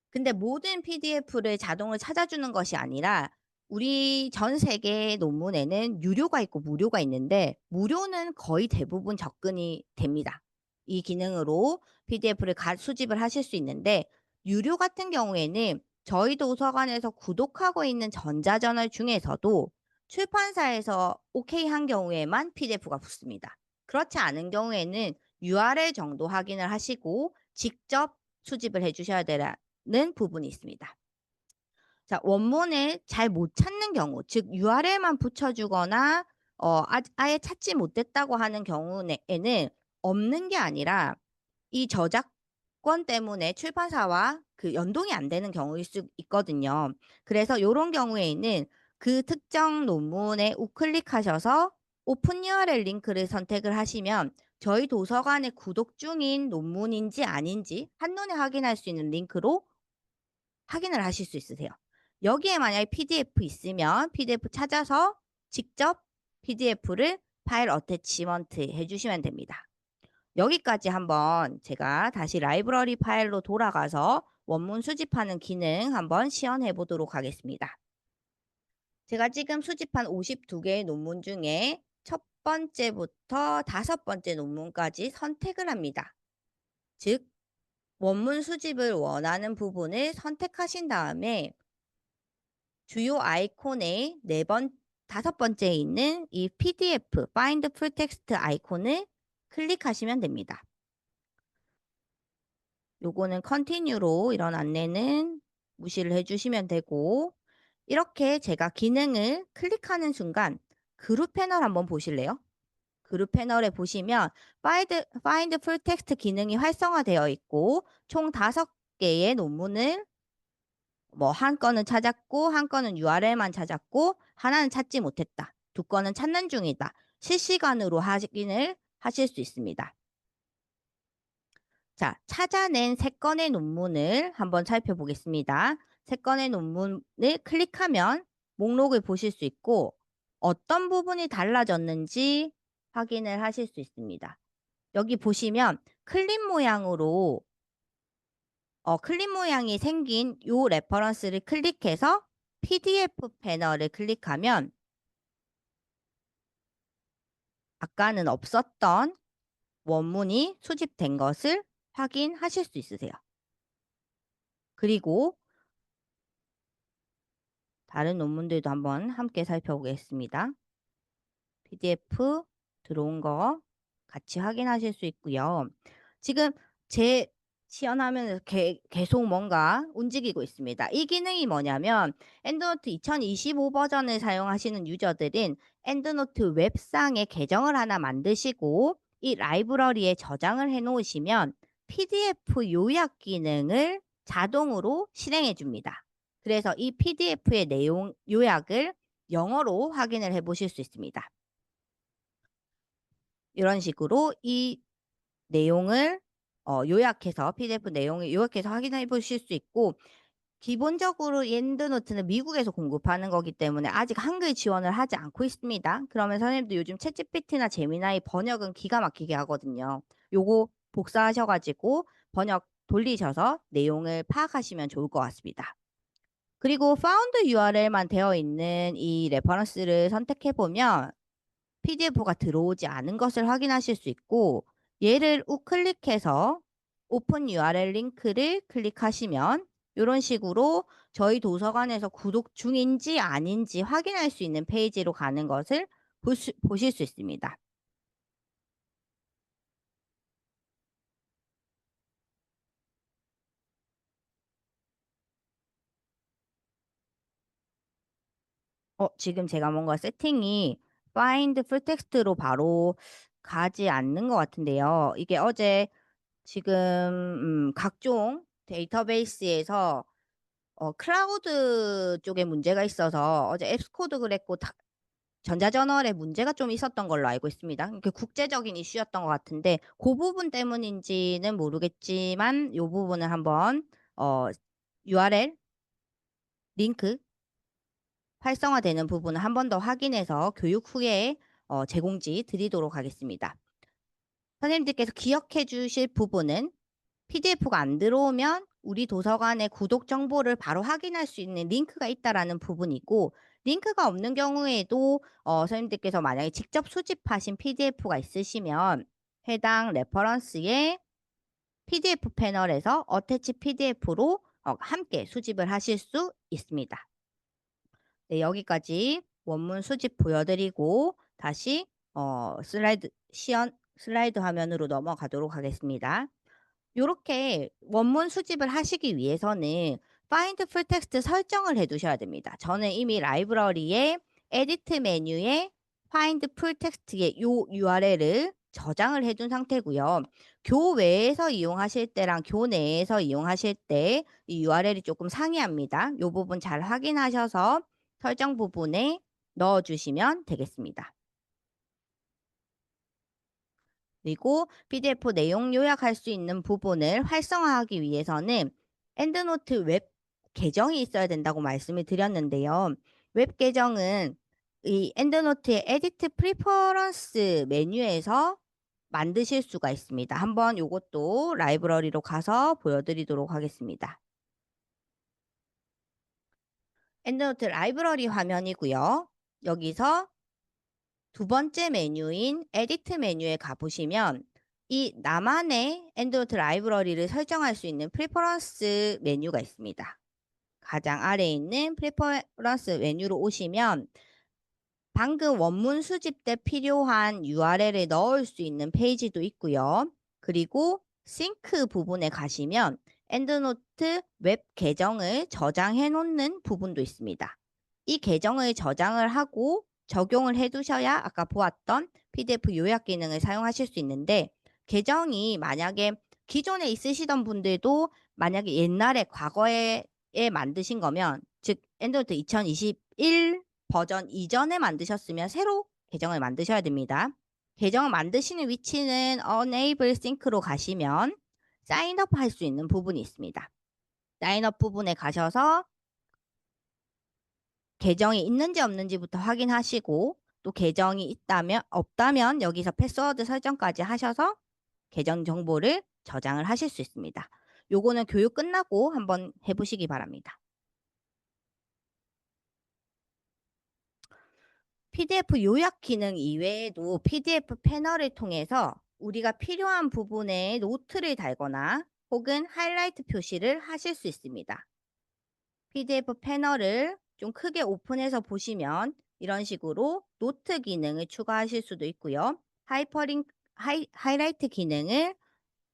근데 모든 PDF를 자동으로 찾아주는 것이 아니라 우리 전 세계 논문에는 유료가 있고 무료가 있는데, 무료는 거의 대부분 접근이 됩니다. 이 기능으로 PDF를 수집을 하실 수 있는데, 유료 같은 경우에는 저희 도서관에서 구독하고 있는 전자저널 중에서도 출판사에서 오케이 한 경우에만 PDF가 붙습니다. 그렇지 않은 경우에는 URL 정도 확인을 하시고 직접 수집을 해 주셔야 되는 부분이 있습니다. 자, 원문을 잘 못 찾는 경우, 즉 URL만 붙여주거나 아예 찾지 못했다고 하는 경우에는 없는 게 아니라 이 저작권 때문에 출판사와 그 연동이 안 되는 경우일 수 있거든요. 그래서 요런 경우에는 그 특정 논문에 우클릭하셔서 오픈 URL 링크를 선택을 하시면 저희 도서관에 구독 중인 논문인지 아닌지 한눈에 확인할 수 있는 링크로 확인을 하실 수 있으세요. 여기에 만약에 PDF 있으면 PDF 찾아서 직접 PDF를 파일 어태치먼트 해주시면 됩니다. 여기까지 한번 제가 다시 라이브러리 파일로 돌아가서 원문 수집하는 기능 한번 시연해 보도록 하겠습니다. 제가 지금 수집한 52개의 논문 중에 첫 번째부터 5번째 논문까지 선택을 합니다. 즉 원문 수집을 원하는 부분을 선택하신 다음에 주요 아이콘의 다섯 번째에 있는 이 PDF Find Full Text 아이콘을 클릭하시면 됩니다. 요거는 컨티뉴로 이런 안내는 무시를 해주시면 되고, 이렇게 제가 기능을 클릭하는 순간 그룹 패널 한번 보실래요? 그룹 패널에 보시면 Find Full Text 기능이 활성화되어 있고 총 5개의 논문을 한 건은 찾았고 한 건은 URL만 찾았고 하나는 찾지 못했다. 두 건은 찾는 중이다. 실시간으로 확인을 하실 수 있습니다. 자, 찾아낸 3건의 논문을 한번 살펴보겠습니다. 3건의 논문을 클릭하면 목록을 보실 수 있고 어떤 부분이 달라졌는지 확인을 하실 수 있습니다. 여기 보시면 클립 모양이 생긴 요 레퍼런스를 클릭해서 PDF 패널을 클릭하면 아까는 없었던 원문이 수집된 것을 확인하실 수 있으세요. 그리고 다른 논문들도 한번 함께 살펴보겠습니다. PDF 들어온 거 같이 확인하실 수 있고요. 지금 제 시연하면서 계속 뭔가 움직이고 있습니다. 이 기능이 뭐냐면 엔드노트 2025 버전을 사용하시는 유저들은 엔드노트 웹상에 계정을 하나 만드시고 이 라이브러리에 저장을 해 놓으시면 PDF 요약 기능을 자동으로 실행해 줍니다. 그래서 이 PDF의 내용 요약을 영어로 확인을 해 보실 수 있습니다. 이런 식으로 이 내용을 요약해서 PDF 내용을 요약해서 확인해 보실 수 있고, 기본적으로 엔드노트는 미국에서 공급하는 거기 때문에 아직 한글 지원을 하지 않고 있습니다. 그러면 선생님도 요즘 챗GPT나 제미나이 번역은 기가 막히게 하거든요. 요거 복사하셔 가지고 번역 돌리셔서 내용을 파악하시면 좋을 것 같습니다. 그리고 파운드 URL만 되어 있는 이 레퍼런스를 선택해 보면 PDF가 들어오지 않은 것을 확인하실 수 있고, 얘를 우클릭해서 오픈 URL 링크를 클릭하시면 이런 식으로 저희 도서관에서 구독 중인지 아닌지 확인할 수 있는 페이지로 가는 것을 보실 수 있습니다. 지금 제가 뭔가 세팅이 Find Full Text로 바로 가지 않는 것 같은데요. 이게 어제 지금 각종 데이터베이스에서 클라우드 쪽에 문제가 있어서 어제 앱스코드 그랬고 전자저널에 문제가 좀 있었던 걸로 알고 있습니다. 그게 국제적인 이슈였던 것 같은데 그 부분 때문인지는 모르겠지만 이 부분을 한번 어, URL 링크 활성화되는 부분을 한 번 더 확인해서 교육 후에 제공지 드리도록 하겠습니다. 선생님들께서 기억해 주실 부분은 PDF가 안 들어오면 우리 도서관의 구독 정보를 바로 확인할 수 있는 링크가 있다라는 부분이고, 링크가 없는 경우에도 선생님들께서 만약에 직접 수집하신 PDF가 있으시면 해당 레퍼런스의 PDF 패널에서 어태치 PDF로 함께 수집을 하실 수 있습니다. 네, 여기까지 원문 수집 보여드리고 다시 슬라이드 화면으로 넘어가도록 하겠습니다. 요렇게 원문 수집을 하시기 위해서는 Find Full Text 설정을 해 두셔야 됩니다. 저는 이미 라이브러리의 에디트 메뉴에 Find Full Text의 요 URL을 저장을 해 둔 상태고요. 교외에서 이용하실 때랑 교내에서 이용하실 때 이 URL이 조금 상이합니다. 요 부분 잘 확인하셔서 설정 부분에 넣어 주시면 되겠습니다. 그리고 PDF 내용 요약할 수 있는 부분을 활성화하기 위해서는 엔드노트 웹 계정이 있어야 된다고 말씀을 드렸는데요. 웹 계정은 이 엔드노트의 에디트 프리퍼런스 메뉴에서 만드실 수가 있습니다. 한번 이것도 라이브러리로 가서 보여드리도록 하겠습니다. 엔드노트 라이브러리 화면이고요. 여기서 두 번째 메뉴인 에디트 메뉴에 가보시면 이 나만의 엔드노트 라이브러리를 설정할 수 있는 프리퍼런스 메뉴가 있습니다. 가장 아래에 있는 프리퍼런스 메뉴로 오시면 방금 원문 수집 때 필요한 URL을 넣을 수 있는 페이지도 있고요. 그리고 싱크 부분에 가시면 엔드노트 웹 계정을 저장해 놓는 부분도 있습니다. 이 계정을 저장을 하고 적용을 해 두셔야 아까 보았던 PDF 요약 기능을 사용하실 수 있는데, 계정이 만약에 기존에 있으시던 분들도 만약에 옛날에 과거에 만드신 거면, 즉 엔드노트 2021 버전 이전에 만드셨으면 새로 계정을 만드셔야 됩니다. 계정을 만드시는 위치는 Enable Sync로 가시면 사인업 할 수 있는 부분이 있습니다. 사인업 부분에 가셔서 계정이 있는지 없는지부터 확인하시고, 또 계정이 있다면 없다면 여기서 패스워드 설정까지 하셔서 계정 정보를 저장을 하실 수 있습니다. 요거는 교육 끝나고 한번 해보시기 바랍니다. PDF 요약 기능 이외에도 PDF 패널을 통해서 우리가 필요한 부분에 노트를 달거나 혹은 하이라이트 표시를 하실 수 있습니다. PDF 패널을 좀 크게 오픈해서 보시면 이런 식으로 노트 기능을 추가하실 수도 있고요. 하이라이트 기능을,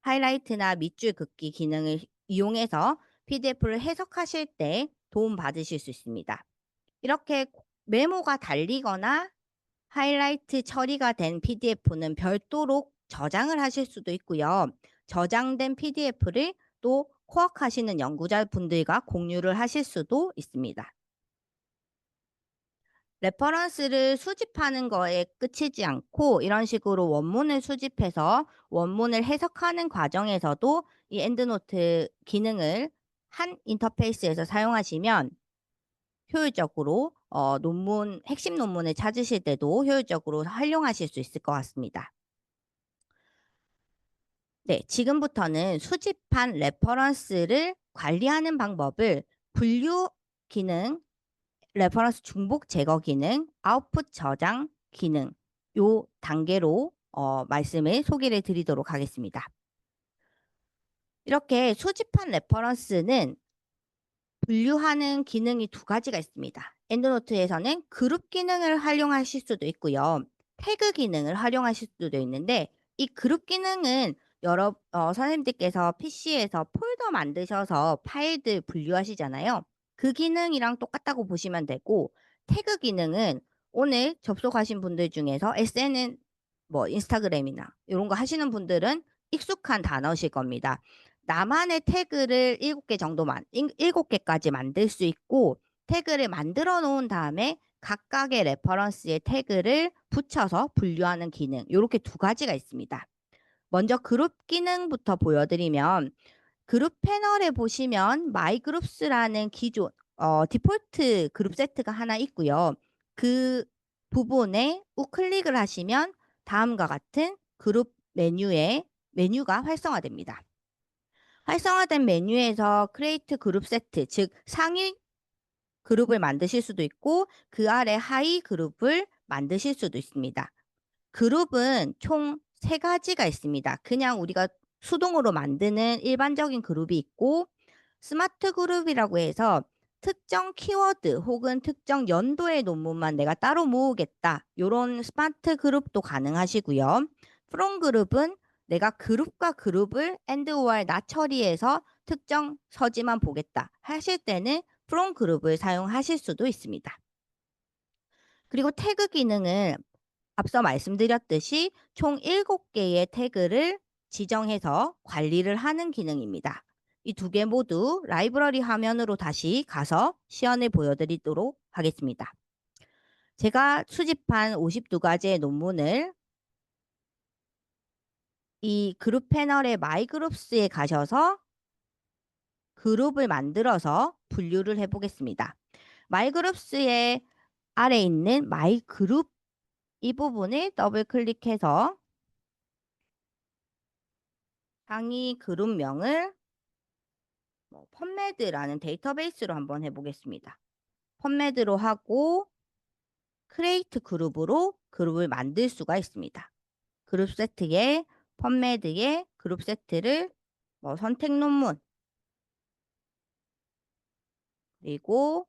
하이라이트나 밑줄 긋기 기능을 이용해서 PDF를 해석하실 때 도움 받으실 수 있습니다. 이렇게 메모가 달리거나 하이라이트 처리가 된 PDF는 별도로 저장을 하실 수도 있고요. 저장된 PDF를 또 코어하시는 연구자분들과 공유를 하실 수도 있습니다. 레퍼런스를 수집하는 거에 끝이지 않고 이런 식으로 원문을 수집해서 원문을 해석하는 과정에서도 이 엔드노트 기능을 한 인터페이스에서 사용하시면 효율적으로 핵심 논문을 찾으실 때도 효율적으로 활용하실 수 있을 것 같습니다. 네, 지금부터는 수집한 레퍼런스를 관리하는 방법을 분류 기능, 레퍼런스 중복 제거 기능, 아웃풋 저장 기능, 요 단계로 말씀을 소개를 드리도록 하겠습니다. 이렇게 수집한 레퍼런스는 분류하는 기능이 두 가지가 있습니다. 엔드노트에서는 그룹 기능을 활용하실 수도 있고요. 태그 기능을 활용하실 수도 있는데, 이 그룹 기능은 선생님들께서 PC에서 폴더 만드셔서 파일들 분류하시잖아요. 그 기능이랑 똑같다고 보시면 되고, 태그 기능은 오늘 접속하신 분들 중에서 SNN, 인스타그램이나 이런 거 하시는 분들은 익숙한 단어실 겁니다. 나만의 태그를 7개 정도만, 7개까지 만들 수 있고, 태그를 만들어 놓은 다음에 각각의 레퍼런스의 태그를 붙여서 분류하는 기능, 이렇게 두 가지가 있습니다. 먼저 그룹 기능부터 보여드리면, 그룹 패널에 보시면 마이 그룹스라는 기존 디폴트 그룹 세트가 하나 있고요. 그 부분에 우클릭을 하시면 다음과 같은 그룹 메뉴가 활성화됩니다. 활성화된 메뉴에서 크리에이트 그룹 세트, 즉 상위 그룹을 만드실 수도 있고 그 아래 하위 그룹을 만드실 수도 있습니다. 그룹은 총 3가지가 있습니다. 그냥 우리가 수동으로 만드는 일반적인 그룹이 있고, 스마트 그룹이라고 해서 특정 키워드 혹은 특정 연도의 논문만 내가 따로 모으겠다, 이런 스마트 그룹도 가능하시고요. 프롬 그룹은 내가 그룹과 그룹을 and or not 처리해서 특정 서지만 보겠다 하실 때는 프롬 그룹을 사용하실 수도 있습니다. 그리고 태그 기능은 앞서 말씀드렸듯이 총 7개의 태그를 지정해서 관리를 하는 기능입니다. 이 두 개 모두 라이브러리 화면으로 다시 가서 시연을 보여드리도록 하겠습니다. 제가 수집한 52가지의 논문을 이 그룹 패널의 마이 그룹스에 가셔서 그룹을 만들어서 분류를 해보겠습니다. 마이 그룹스의 아래 있는 마이 그룹 이 부분을 더블 클릭해서 상위 그룹명을 펀메드라는 데이터베이스로 한번 해보겠습니다. 펀메드로 하고 크리에이트 그룹으로 그룹을 만들 수가 있습니다. 그룹 세트에 펀메드의 그룹 세트를 뭐 선택 논문 그리고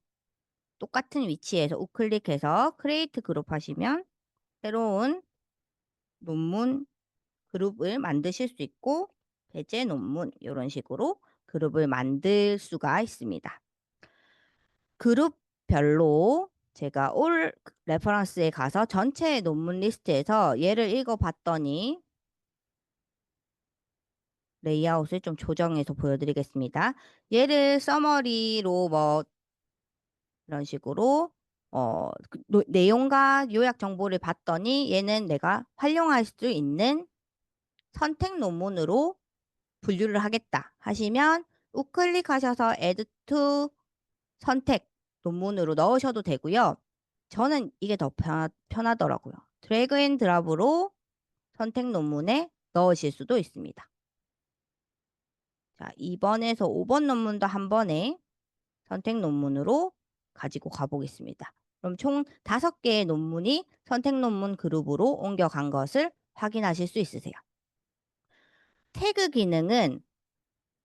똑같은 위치에서 우클릭해서 크리에이트 그룹 하시면 새로운 논문 그룹을 만드실 수 있고 배제 논문 이런 식으로 그룹을 만들 수가 있습니다. 그룹별로 제가 올 레퍼런스에 가서 전체 논문 리스트에서 얘를 읽어봤더니 레이아웃을 좀 조정해서 보여드리겠습니다. 얘를 서머리로 뭐 이런 식으로 내용과 요약 정보를 봤더니 얘는 내가 활용할 수 있는 선택 논문으로 분류를 하겠다 하시면 우클릭하셔서 Add to 선택 논문으로 넣으셔도 되고요. 저는 이게 더 편하더라고요. 드래그 앤 드랍으로 선택 논문에 넣으실 수도 있습니다. 자, 2번에서 5번 논문도 한 번에 선택 논문으로 가지고 가보겠습니다. 그럼 총 5개의 논문이 선택 논문 그룹으로 옮겨간 것을 확인하실 수 있으세요. 태그 기능은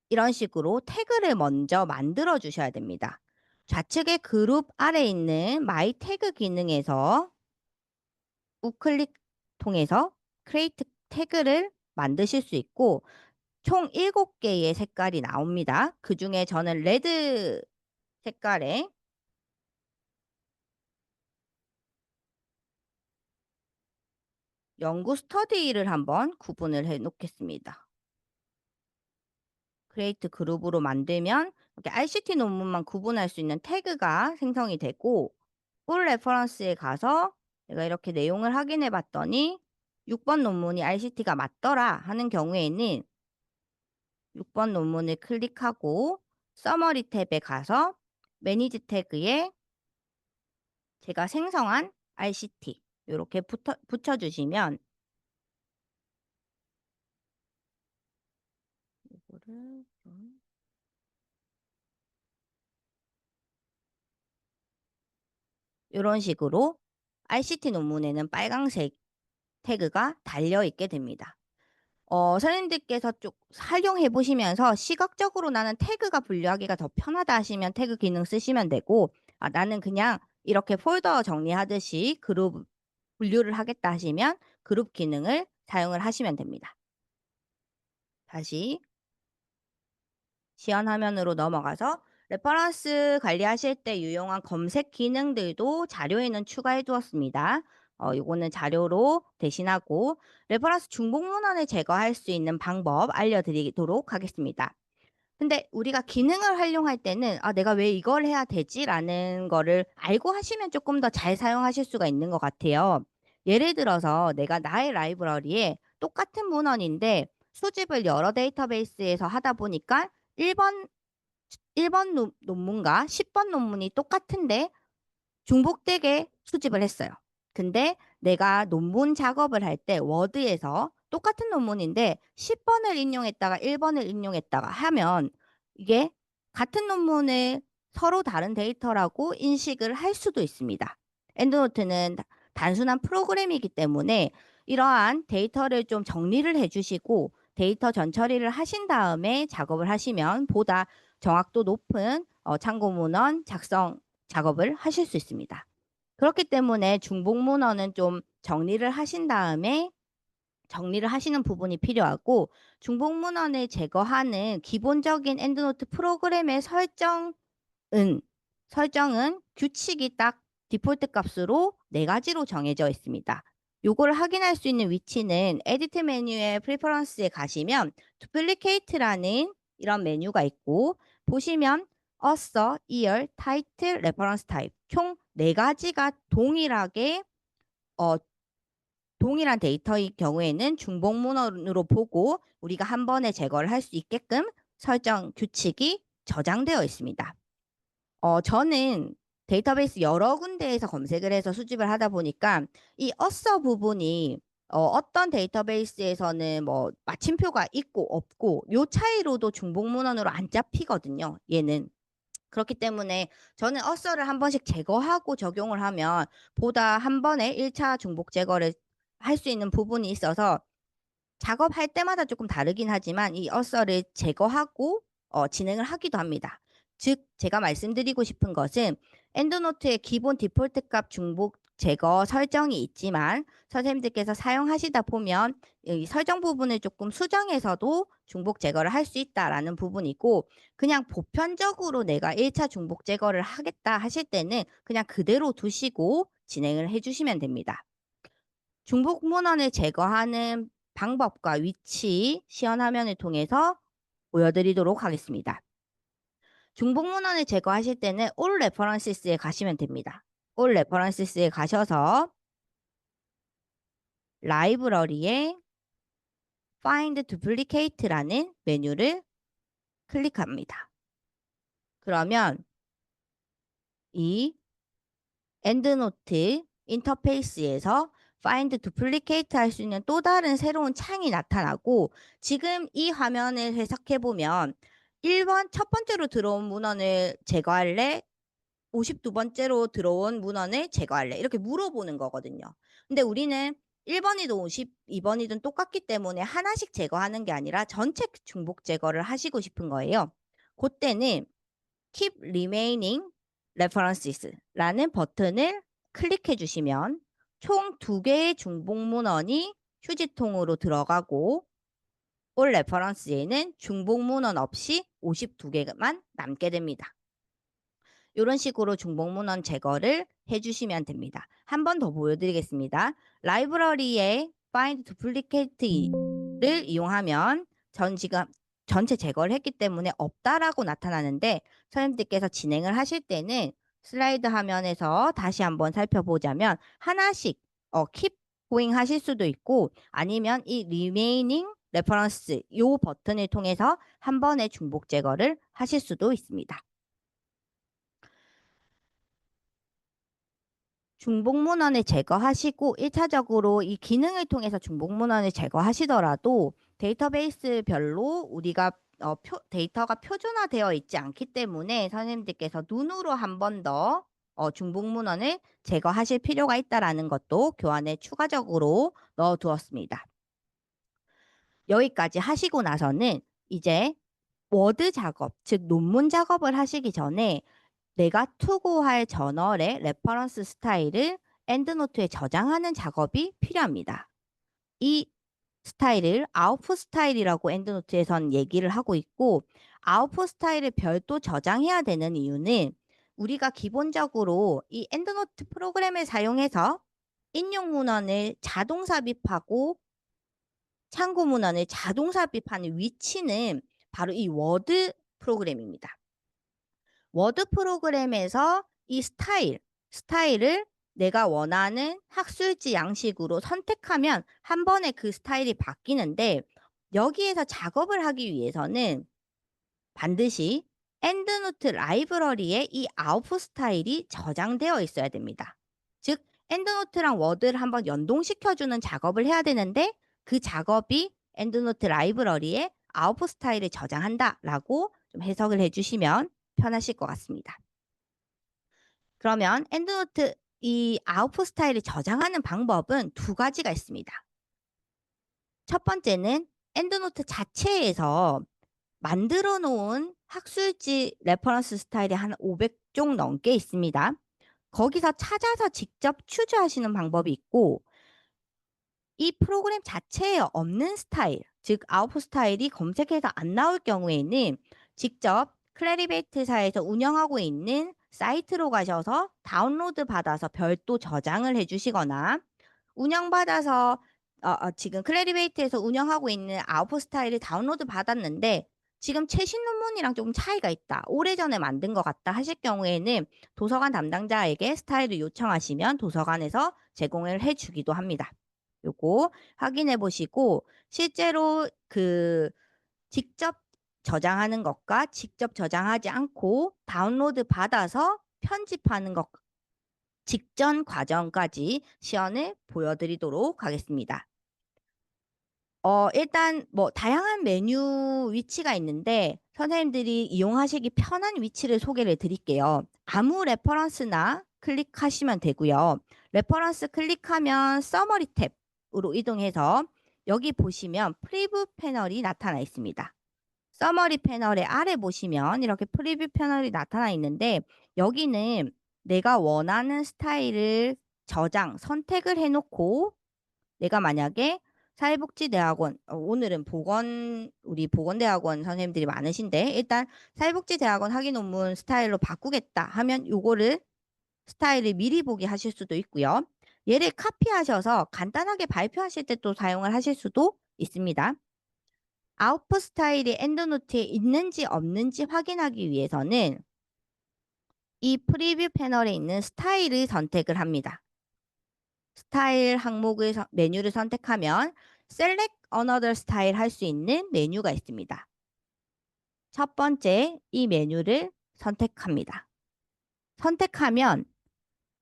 이런 식으로 태그를 먼저 만들어 주셔야 됩니다. 좌측의 그룹 아래 있는 마이 태그 기능에서 우클릭 통해서 크리에이트 태그를 만드실 수 있고 총 7개의 색깔이 나옵니다. 그 중에 저는 레드 색깔의 연구 스터디를 한번 구분을 해 놓겠습니다. 크리에이트 그룹으로 만들면 이렇게 RCT 논문만 구분할 수 있는 태그가 생성이 되고 풀 레퍼런스에 가서 내가 이렇게 내용을 확인해 봤더니 6번 논문이 RCT가 맞더라 하는 경우에는 6번 논문을 클릭하고 서머리 탭에 가서 매니지 태그에 제가 생성한 RCT 이렇게 붙여주시면 이거를 좀 이런 식으로 RCT 논문에는 빨강색 태그가 달려 있게 됩니다. 선생님들께서 쭉 활용해 보시면서 시각적으로 나는 태그가 분류하기가 더 편하다 하시면 태그 기능 쓰시면 되고 나는 그냥 이렇게 폴더 정리하듯이 그룹 분류를 하겠다 하시면 그룹 기능을 사용을 하시면 됩니다. 다시 시연 화면으로 넘어가서 레퍼런스 관리하실 때 유용한 검색 기능들도 자료에는 추가해 두었습니다. 요거는 자료로 대신하고 레퍼런스 중복 문헌을 제거할 수 있는 방법 알려드리도록 하겠습니다. 근데 우리가 기능을 활용할 때는 내가 왜 이걸 해야 되지? 라는 거를 알고 하시면 조금 더 잘 사용하실 수가 있는 것 같아요. 예를 들어서 내가 나의 라이브러리에 똑같은 문헌인데 수집을 여러 데이터베이스에서 하다 보니까 1번, 1번 논문과 10번 논문이 똑같은데 중복되게 수집을 했어요. 근데 내가 논문 작업을 할 때 워드에서 똑같은 논문인데 10번을 인용했다가 1번을 인용했다가 하면 이게 같은 논문을 서로 다른 데이터라고 인식을 할 수도 있습니다. 엔드노트는 단순한 프로그램이기 때문에 이러한 데이터를 좀 정리를 해주시고 데이터 전처리를 하신 다음에 작업을 하시면 보다 정확도 높은 참고 문헌 작성 작업을 하실 수 있습니다. 그렇기 때문에 중복 문헌은 좀 정리를 하신 다음에 정리를 하시는 부분이 필요하고 중복 문헌을 제거하는 기본적인 엔드노트 프로그램의 설정은 규칙이 딱 디폴트 값으로 4가지로 정해져 있습니다. 요거를 확인할 수 있는 위치는 에디트 메뉴의 프리퍼런스에 가시면 두플리케이트라는 이런 메뉴가 있고 보시면 author, year, title, reference type 총 4가지가 동일한 데이터의 경우에는 중복 문헌으로 보고 우리가 한 번에 제거를 할 수 있게끔 설정 규칙이 저장되어 있습니다. 저는 데이터베이스 여러 군데에서 검색을 해서 수집을 하다 보니까 이 어서 부분이 어떤 데이터베이스에서는 뭐 마침표가 있고 없고 요 차이로도 중복 문헌으로 안 잡히거든요. 얘는. 그렇기 때문에 저는 어서를 한 번씩 제거하고 적용을 하면 보다 한 번에 1차 중복 제거를 할 수 있는 부분이 있어서 작업할 때마다 조금 다르긴 하지만 이 어서를 제거하고 진행을 하기도 합니다. 즉 제가 말씀드리고 싶은 것은 엔드노트의 기본 디폴트 값 중복 제거 설정이 있지만 선생님들께서 사용하시다 보면 이 설정 부분을 조금 수정해서도 중복 제거를 할 수 있다라는 부분이고, 그냥 보편적으로 내가 1차 중복 제거를 하겠다 하실 때는 그냥 그대로 두시고 진행을 해 주시면 됩니다. 중복 문헌을 제거하는 방법과 위치 시연 화면을 통해서 보여드리도록 하겠습니다. 중복 문헌을 제거하실 때는 All References에 가시면 됩니다. All References에 가셔서 라이브러리에 Find Duplicate라는 메뉴를 클릭합니다. 그러면 이 엔드노트 인터페이스에서 Find Duplicate 할 수 있는 또 다른 새로운 창이 나타나고, 지금 이 화면을 해석해 보면 1번 첫 번째로 들어온 문헌을 제거할래? 52번째로 들어온 문헌을 제거할래? 이렇게 물어보는 거거든요. 근데 우리는 1번이든 52번이든 똑같기 때문에 하나씩 제거하는 게 아니라 전체 중복 제거를 하시고 싶은 거예요. 그때는 Keep Remaining References라는 버튼을 클릭해 주시면 총 2개의 중복 문헌이 휴지통으로 들어가고, All Reference에는 중복 문헌 없이 52개만 남게 됩니다. 이런 식으로 중복 문헌 제거를 해주시면 됩니다. 한 번 더 보여드리겠습니다. 라이브러리에 Find Duplicate를 이용하면 지금 전체 제거를 했기 때문에 없다라고 나타나는데, 선생님들께서 진행을 하실 때는 슬라이드 화면에서 다시 한번 살펴보자면 하나씩 keep going 하실 수도 있고, 아니면 이 remaining reference 요 버튼을 통해서 한 번에 중복 제거를 하실 수도 있습니다. 중복 문헌을 제거하시고 1차적으로 이 기능을 통해서 중복 문헌을 제거하시더라도 데이터베이스별로 우리가 데이터가 표준화되어 있지 않기 때문에 선생님들께서 눈으로 한 번 더 중복 문헌을 제거하실 필요가 있다라는 것도 교환에 추가적으로 넣어 두었습니다. 여기까지 하시고 나서는 이제 워드 작업, 즉 논문 작업을 하시기 전에 내가 투고할 저널의 레퍼런스 스타일을 엔드노트에 저장하는 작업이 필요합니다. 이 스타일을 아웃풋 스타일이라고 엔드노트에선 얘기를 하고 있고, 아웃풋 스타일을 별도 저장해야 되는 이유는 우리가 기본적으로 이 엔드노트 프로그램을 사용해서 인용 문헌을 자동 삽입하고 참고 문헌을 자동 삽입하는 위치는 바로 이 워드 프로그램입니다. 워드 프로그램에서 이 스타일을 내가 원하는 학술지 양식으로 선택하면 한 번에 그 스타일이 바뀌는데, 여기에서 작업을 하기 위해서는 반드시 엔드노트 라이브러리에 이 아웃풋 스타일이 저장되어 있어야 됩니다. 즉 엔드노트랑 워드를 한번 연동시켜주는 작업을 해야 되는데, 그 작업이 엔드노트 라이브러리에 아웃풋 스타일을 저장한다라고 좀 해석을 해주시면 편하실 것 같습니다. 그러면 엔드노트 이 아웃풋 스타일을 저장하는 방법은 2가지가 있습니다. 첫 번째는 엔드노트 자체에서 만들어 놓은 학술지 레퍼런스 스타일이 한 500종 넘게 있습니다. 거기서 찾아서 직접 추주하시는 방법이 있고, 이 프로그램 자체에 없는 스타일, 즉 아웃풋 스타일이 검색해서 안 나올 경우에는 직접 클래리베이트사에서 운영하고 있는 사이트로 가셔서 다운로드 받아서 별도 저장을 해주시거나, 운영받아서 지금 클래리베이트에서 운영하고 있는 아웃풋 스타일을 다운로드 받았는데 지금 최신 논문이랑 조금 차이가 있다, 오래전에 만든 것 같다 하실 경우에는 도서관 담당자에게 스타일을 요청하시면 도서관에서 제공을 해주기도 합니다. 요거 확인해 보시고, 실제로 직접 저장하는 것과 직접 저장하지 않고 다운로드 받아서 편집하는 것 직전 과정까지 시연을 보여드리도록 하겠습니다. 일단 뭐 다양한 메뉴 위치가 있는데 선생님들이 이용하시기 편한 위치를 소개를 드릴게요. 아무 레퍼런스나 클릭하시면 되고요. 레퍼런스 클릭하면 서머리 탭으로 이동해서 여기 보시면 프리뷰 패널이 나타나 있습니다. 서머리 패널의 아래 보시면 이렇게 프리뷰 패널이 나타나 있는데 여기는 내가 원하는 스타일을 선택을 해놓고 내가 만약에 사회복지대학원, 오늘은 우리 보건대학원 선생님들이 많으신데 일단 사회복지대학원 학위 논문 스타일로 바꾸겠다 하면 요거를 스타일을 미리 보기 하실 수도 있고요. 얘를 카피하셔서 간단하게 발표하실 때 또 사용을 하실 수도 있습니다. 아웃풋 스타일이 엔드노트에 있는지 없는지 확인하기 위해서는 이 프리뷰 패널에 있는 스타일을 선택을 합니다. 스타일 메뉴를 선택하면 Select Another Style 할 수 있는 메뉴가 있습니다. 첫 번째 이 메뉴를 선택합니다. 선택하면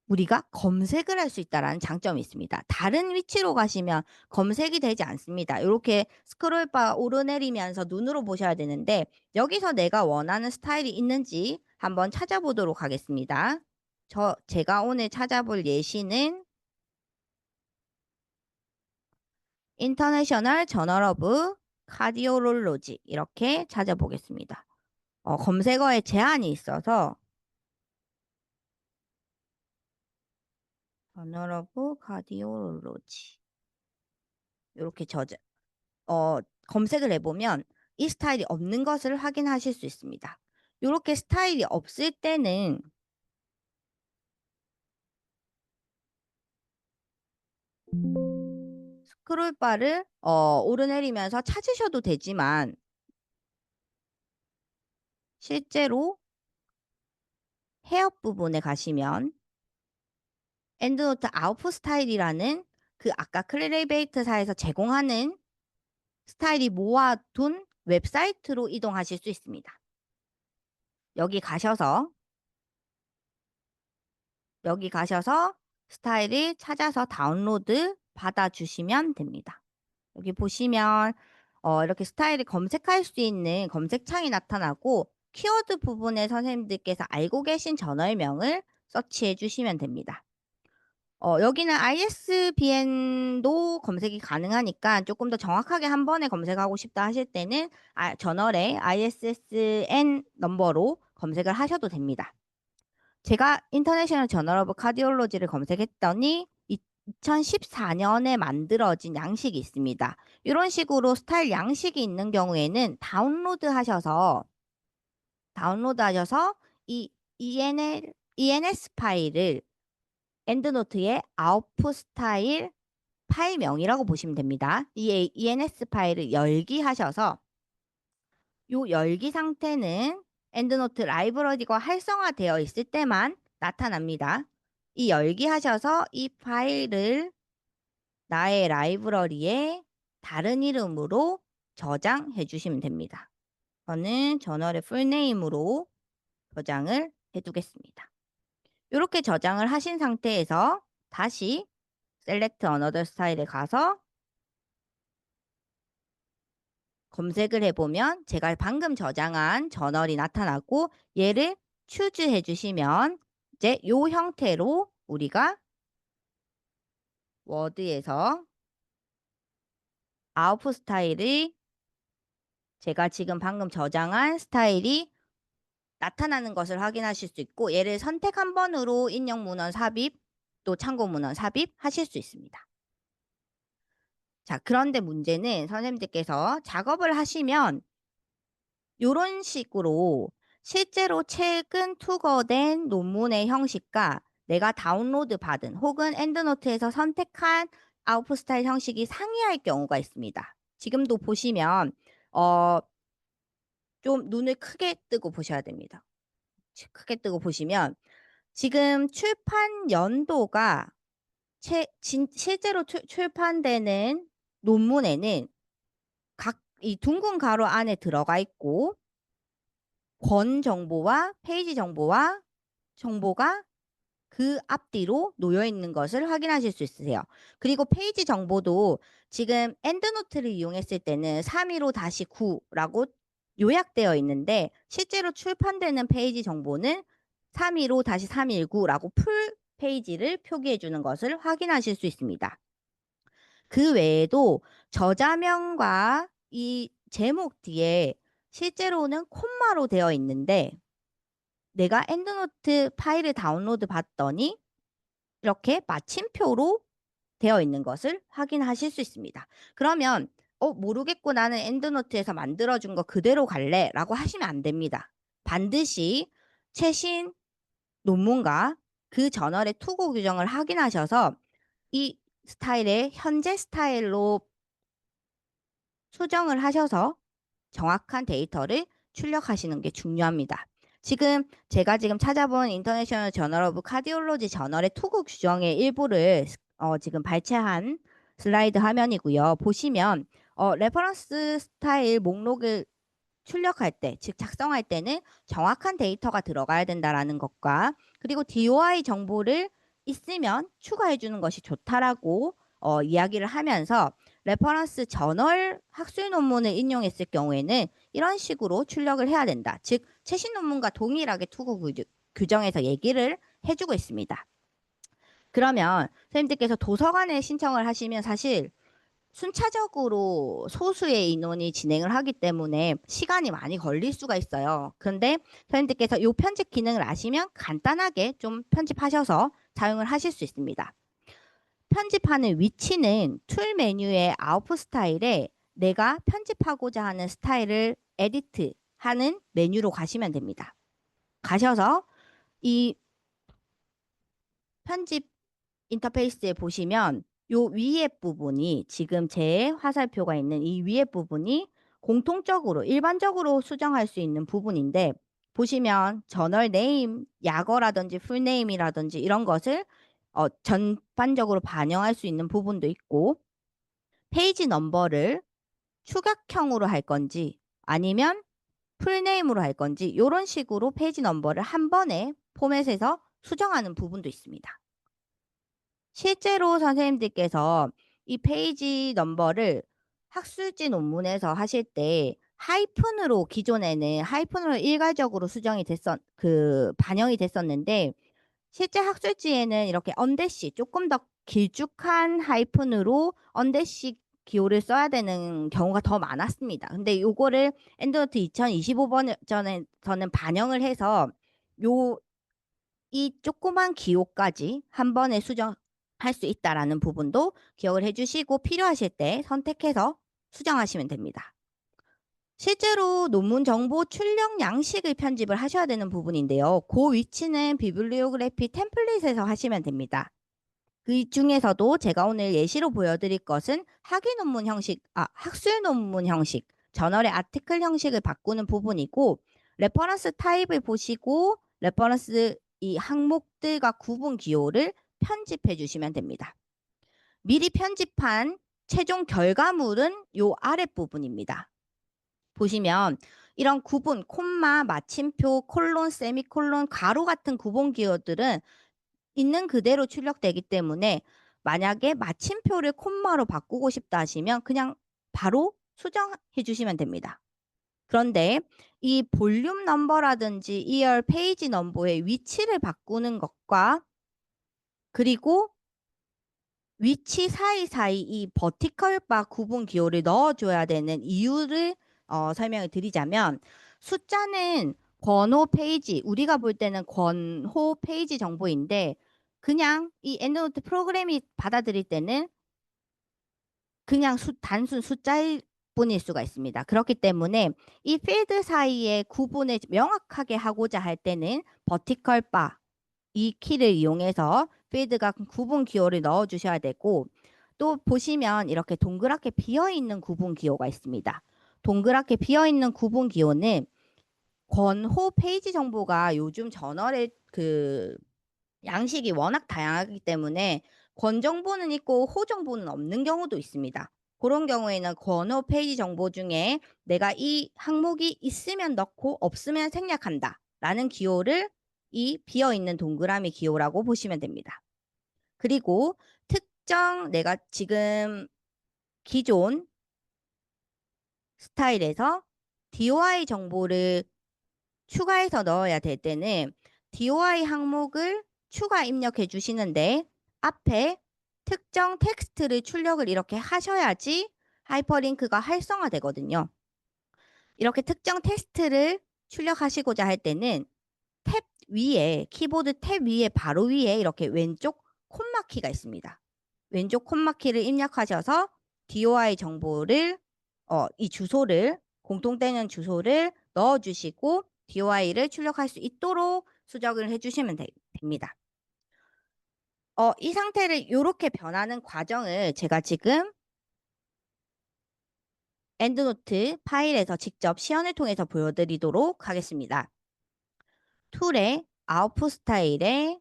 우리가 검색을 할 수 있다는 장점이 있습니다. 다른 위치로 가시면 검색이 되지 않습니다. 이렇게 스크롤바 오르내리면서 눈으로 보셔야 되는데 여기서 내가 원하는 스타일이 있는지 한번 찾아보도록 하겠습니다. 제가 오늘 찾아볼 예시는 인터내셔널 저널 오브 카디올로지 이렇게 찾아보겠습니다. 검색어에 제한이 있어서 저널 오브 카디올로지 이렇게 검색을 해보면 이 스타일이 없는 것을 확인하실 수 있습니다. 이렇게 스타일이 없을 때는 스크롤바를 오르내리면서 찾으셔도 되지만 실제로 헤어 부분에 가시면 엔드노트 아웃풋 스타일이라는 그 아까 클리레이베이트사에서 제공하는 스타일이 모아둔 웹사이트로 이동하실 수 있습니다. 여기 가셔서 스타일을 찾아서 다운로드 받아주시면 됩니다. 여기 보시면 이렇게 스타일을 검색할 수 있는 검색창이 나타나고 키워드 부분에 선생님들께서 알고 계신 저널명을 서치해 주시면 됩니다. 여기는 ISBN도 검색이 가능하니까 조금 더 정확하게 한 번에 검색하고 싶다 하실 때는 저널의 ISSN 넘버로 검색을 하셔도 됩니다. 제가 인터내셔널 저널 오브 카디올로지를 검색했더니 2014년에 만들어진 양식이 있습니다. 이런 식으로 스타일 양식이 있는 경우에는 다운로드 하셔서 이 ENS 파일을 엔드노트의 아웃풋 스타일 파일명이라고 보시면 됩니다. 이 ENS 파일을 열기 하셔서 요 열기 상태는 엔드노트 라이브러리가 활성화되어 있을 때만 나타납니다. 이 열기 하셔서 이 파일을 나의 라이브러리에 다른 이름으로 저장해 주시면 됩니다. 저는 저널의 풀네임으로 저장을 해두겠습니다. 이렇게 저장을 하신 상태에서 다시 Select Another Style에 가서 검색을 해보면 제가 방금 저장한 저널이 나타나고 얘를 Choose 해주시면 이제 이 형태로 우리가 워드에서 아웃풋 스타일이 제가 지금 방금 저장한 스타일이 나타나는 것을 확인하실 수 있고 얘를 선택 한 번으로 인용 문헌 삽입 또 참고 문헌 삽입 하실 수 있습니다. 자, 그런데 문제는 선생님들께서 작업을 하시면 이런 식으로 실제로 최근 투거된 논문의 형식과 내가 다운로드 받은 혹은 엔드노트에서 선택한 아웃풋 스타일 형식이 상이할 경우가 있습니다. 지금도 보시면 좀 눈을 크게 뜨고 보셔야 됩니다. 크게 뜨고 보시면 지금 출판 연도가 실제로 출판되는 논문에는 각 이 둥근 가로 안에 들어가 있고 권 정보와 페이지 정보가 그 앞뒤로 놓여 있는 것을 확인하실 수 있으세요. 그리고 페이지 정보도 지금 엔드노트를 이용했을 때는 315-9라고 요약되어 있는데 실제로 출판되는 페이지 정보는 315-319라고 풀 페이지를 표기해 주는 것을 확인하실 수 있습니다. 그 외에도 저자명과 이 제목 뒤에 실제로는 콤마로 되어 있는데 내가 엔드노트 파일을 다운로드 받더니 이렇게 마침표로 되어 있는 것을 확인하실 수 있습니다. 그러면 모르겠고 나는 엔드노트에서 만들어준 거 그대로 갈래 라고 하시면 안 됩니다. 반드시 최신 논문과 그 저널의 투고 규정을 확인하셔서 이 스타일의 현재 스타일로 수정을 하셔서 정확한 데이터를 출력하시는 게 중요합니다. 제가 지금 찾아본 인터내셔널 저널 오브 카디올로지 저널의 투구 규정의 일부를 지금 발췌한 슬라이드 화면이고요. 보시면 레퍼런스 스타일 목록을 출력할 때, 즉 작성할 때는 정확한 데이터가 들어가야 된다라는 것과 그리고 DOI 정보를 있으면 추가해 주는 것이 좋다라고 이야기를 하면서 레퍼런스 저널 학술 논문을 인용했을 경우에는 이런 식으로 출력을 해야 된다. 즉 최신 논문과 동일하게 투구 규정에서 얘기를 해주고 있습니다. 그러면 선생님들께서 도서관에 신청을 하시면 사실 순차적으로 소수의 인원이 진행을 하기 때문에 시간이 많이 걸릴 수가 있어요. 그런데 선생님들께서 이 편집 기능을 아시면 간단하게 좀 편집하셔서 사용을 하실 수 있습니다. 편집하는 위치는 툴 메뉴의 아웃풋 스타일에 내가 편집하고자 하는 스타일을 에디트 하는 메뉴로 가시면 됩니다. 가셔서 이 편집 인터페이스에 보시면 요 위에 부분이 지금 제 화살표가 있는 이 위에 부분이 공통적으로 일반적으로 수정할 수 있는 부분인데 보시면 저널 네임, 약어라든지 풀네임이라든지 이런 것을 전반적으로 반영할 수 있는 부분도 있고 페이지 넘버를 추격형으로 할 건지 아니면 풀네임으로 할 건지 이런 식으로 페이지 넘버를 한 번에 포맷에서 수정하는 부분도 있습니다. 실제로 선생님들께서 이 페이지 넘버를 학술지 논문에서 하실 때 기존에는 하이픈으로 일괄적으로 반영이 됐었는데 실제 학술지에는 이렇게 언대시 조금 더 길쭉한 하이픈으로 언대시 기호를 써야 되는 경우가 더 많았습니다. 근데 요거를 엔드노트 2025버전에서는 반영을 해서 이 조그만 기호까지 한 번에 수정할 수 있다라는 부분도 기억을 해주시고 필요하실 때 선택해서 수정하시면 됩니다. 실제로 논문 정보 출력 양식을 편집을 하셔야 되는 부분인데요. 그 위치는 비블리오그래피 템플릿에서 하시면 됩니다. 그 중에서도 제가 오늘 예시로 보여드릴 것은 학술 논문 형식, 저널의 아티클 형식을 바꾸는 부분이고 레퍼런스 타입을 보시고 레퍼런스 이 항목들과 구분 기호를 편집해 주시면 됩니다. 미리 편집한 최종 결과물은 요 아랫부분입니다. 보시면 이런 구분, 콤마, 마침표, 콜론, 세미콜론, 가로 같은 구분 기호들은 있는 그대로 출력되기 때문에 만약에 마침표를 콤마로 바꾸고 싶다 하시면 그냥 바로 수정해 주시면 됩니다. 그런데 이 볼륨 넘버라든지 이열 페이지 넘버의 위치를 바꾸는 것과 그리고 위치 사이사이 이 버티컬 바 구분 기호를 넣어줘야 되는 이유를 설명을 드리자면 숫자는 권호 페이지, 우리가 볼 때는 권호 페이지 정보인데 그냥 이 엔드노트 프로그램이 받아들일 때는 그냥 단순 숫자일 뿐일 수가 있습니다. 그렇기 때문에 이 필드 사이의 구분을 명확하게 하고자 할 때는 버티컬 바 이 키를 이용해서 필드가 구분 기호를 넣어 주셔야 되고 또 보시면 이렇게 동그랗게 비어 있는 구분 기호가 있습니다. 동그랗게 비어 있는 구분 기호는 권호 페이지 정보가 요즘 저널의 양식이 워낙 다양하기 때문에 권 정보는 있고 호 정보는 없는 경우도 있습니다. 그런 경우에는 권호 페이지 정보 중에 내가 이 항목이 있으면 넣고 없으면 생략한다 라는 기호를 이 비어있는 동그라미 기호라고 보시면 됩니다. 그리고 특정 내가 지금 기존 스타일에서 DOI 정보를 추가해서 넣어야 될 때는 DOI 항목을 추가 입력해 주시는데 앞에 특정 텍스트를 출력을 이렇게 하셔야지 하이퍼링크가 활성화되거든요. 이렇게 특정 텍스트를 출력하시고자 할 때는 탭 위에, 키보드 탭 위에 바로 위에 이렇게 왼쪽 콤마키가 있습니다. 왼쪽 콤마키를 입력하셔서 DOI 정보를 이 주소를 공통되는 주소를 넣어주시고 DOI를 출력할 수 있도록 수정을 해주시면 됩니다. 이 상태를 이렇게 변하는 과정을 제가 지금 엔드노트 파일에서 직접 시연을 통해서 보여드리도록 하겠습니다. 툴에 아웃풋 스타일에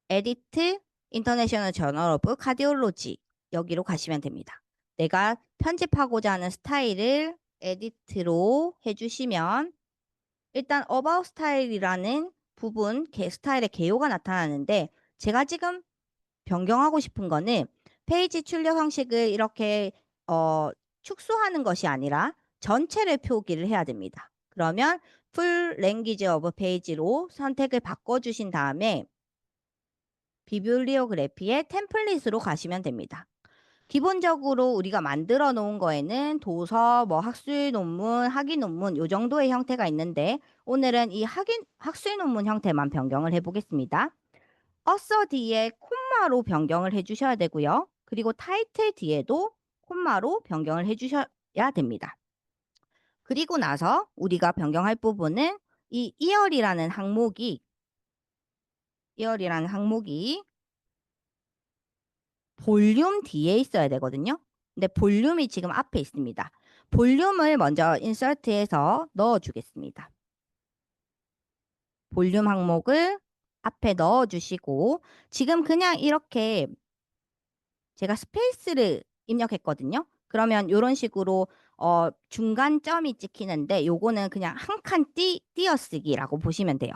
에디트 인터내셔널 저널 오브 카디올로지 여기로 가시면 됩니다. 내가 편집하고자 하는 스타일을 에디트로 해주시면 일단 어바웃 스타일이라는 부분 스타일의 개요가 나타나는데 제가 지금 변경하고 싶은 거는 페이지 출력 형식을 이렇게 축소하는 것이 아니라 전체를 표기를 해야 됩니다. 그러면 풀 랭귀지 오브 페이지로 선택을 바꿔주신 다음에 비블리오그래피의 템플릿으로 가시면 됩니다. 기본적으로 우리가 만들어 놓은 거에는 도서, 학술 논문, 학위 논문 요 정도의 형태가 있는데 오늘은 이 학술 논문 형태만 변경을 해보겠습니다. 어서 뒤에 콤마로 변경을 해주셔야 되고요. 그리고 타이틀 뒤에도 콤마로 변경을 해주셔야 됩니다. 그리고 나서 우리가 변경할 부분은 이 이어리라는 항목이 볼륨 뒤에 있어야 되거든요. 근데 볼륨이 지금 앞에 있습니다. 볼륨을 먼저 인서트해서 넣어주겠습니다. 볼륨 항목을 앞에 넣어주시고 지금 그냥 이렇게 제가 스페이스를 입력했거든요. 그러면 이런 식으로 중간점이 찍히는데 요거는 그냥 한 칸 띄어쓰기라고 보시면 돼요.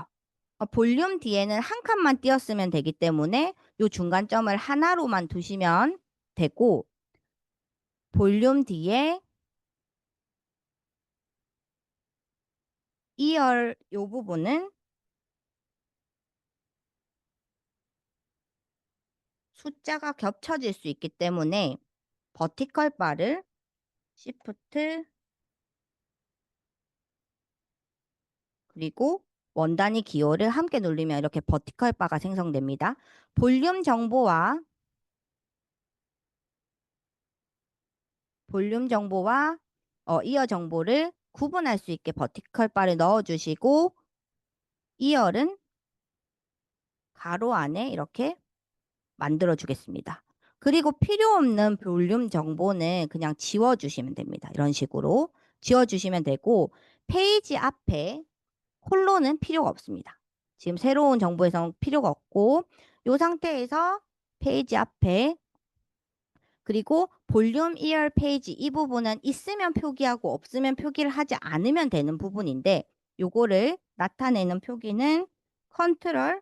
볼륨 뒤에는 한 칸만 띄었으면 되기 때문에 요 중간점을 하나로만 두시면 되고 볼륨 뒤에 2열 요 부분은 숫자가 겹쳐질 수 있기 때문에 버티컬 바를 Shift 그리고 원단위 기호를 함께 누르면 이렇게 버티컬 바가 생성됩니다. 볼륨 정보와 이어 정보를 구분할 수 있게 버티컬 바를 넣어주시고 이열은 가로 안에 이렇게 만들어 주겠습니다. 그리고 필요 없는 볼륨 정보는 그냥 지워주시면 됩니다. 이런 식으로 지워주시면 되고 페이지 앞에 콜론은 필요가 없습니다. 지금 새로운 정보에서는 필요가 없고 이 상태에서 페이지 앞에 그리고 볼륨 2열 페이지 이 부분은 있으면 표기하고 없으면 표기를 하지 않으면 되는 부분인데 요거를 나타내는 표기는 컨트롤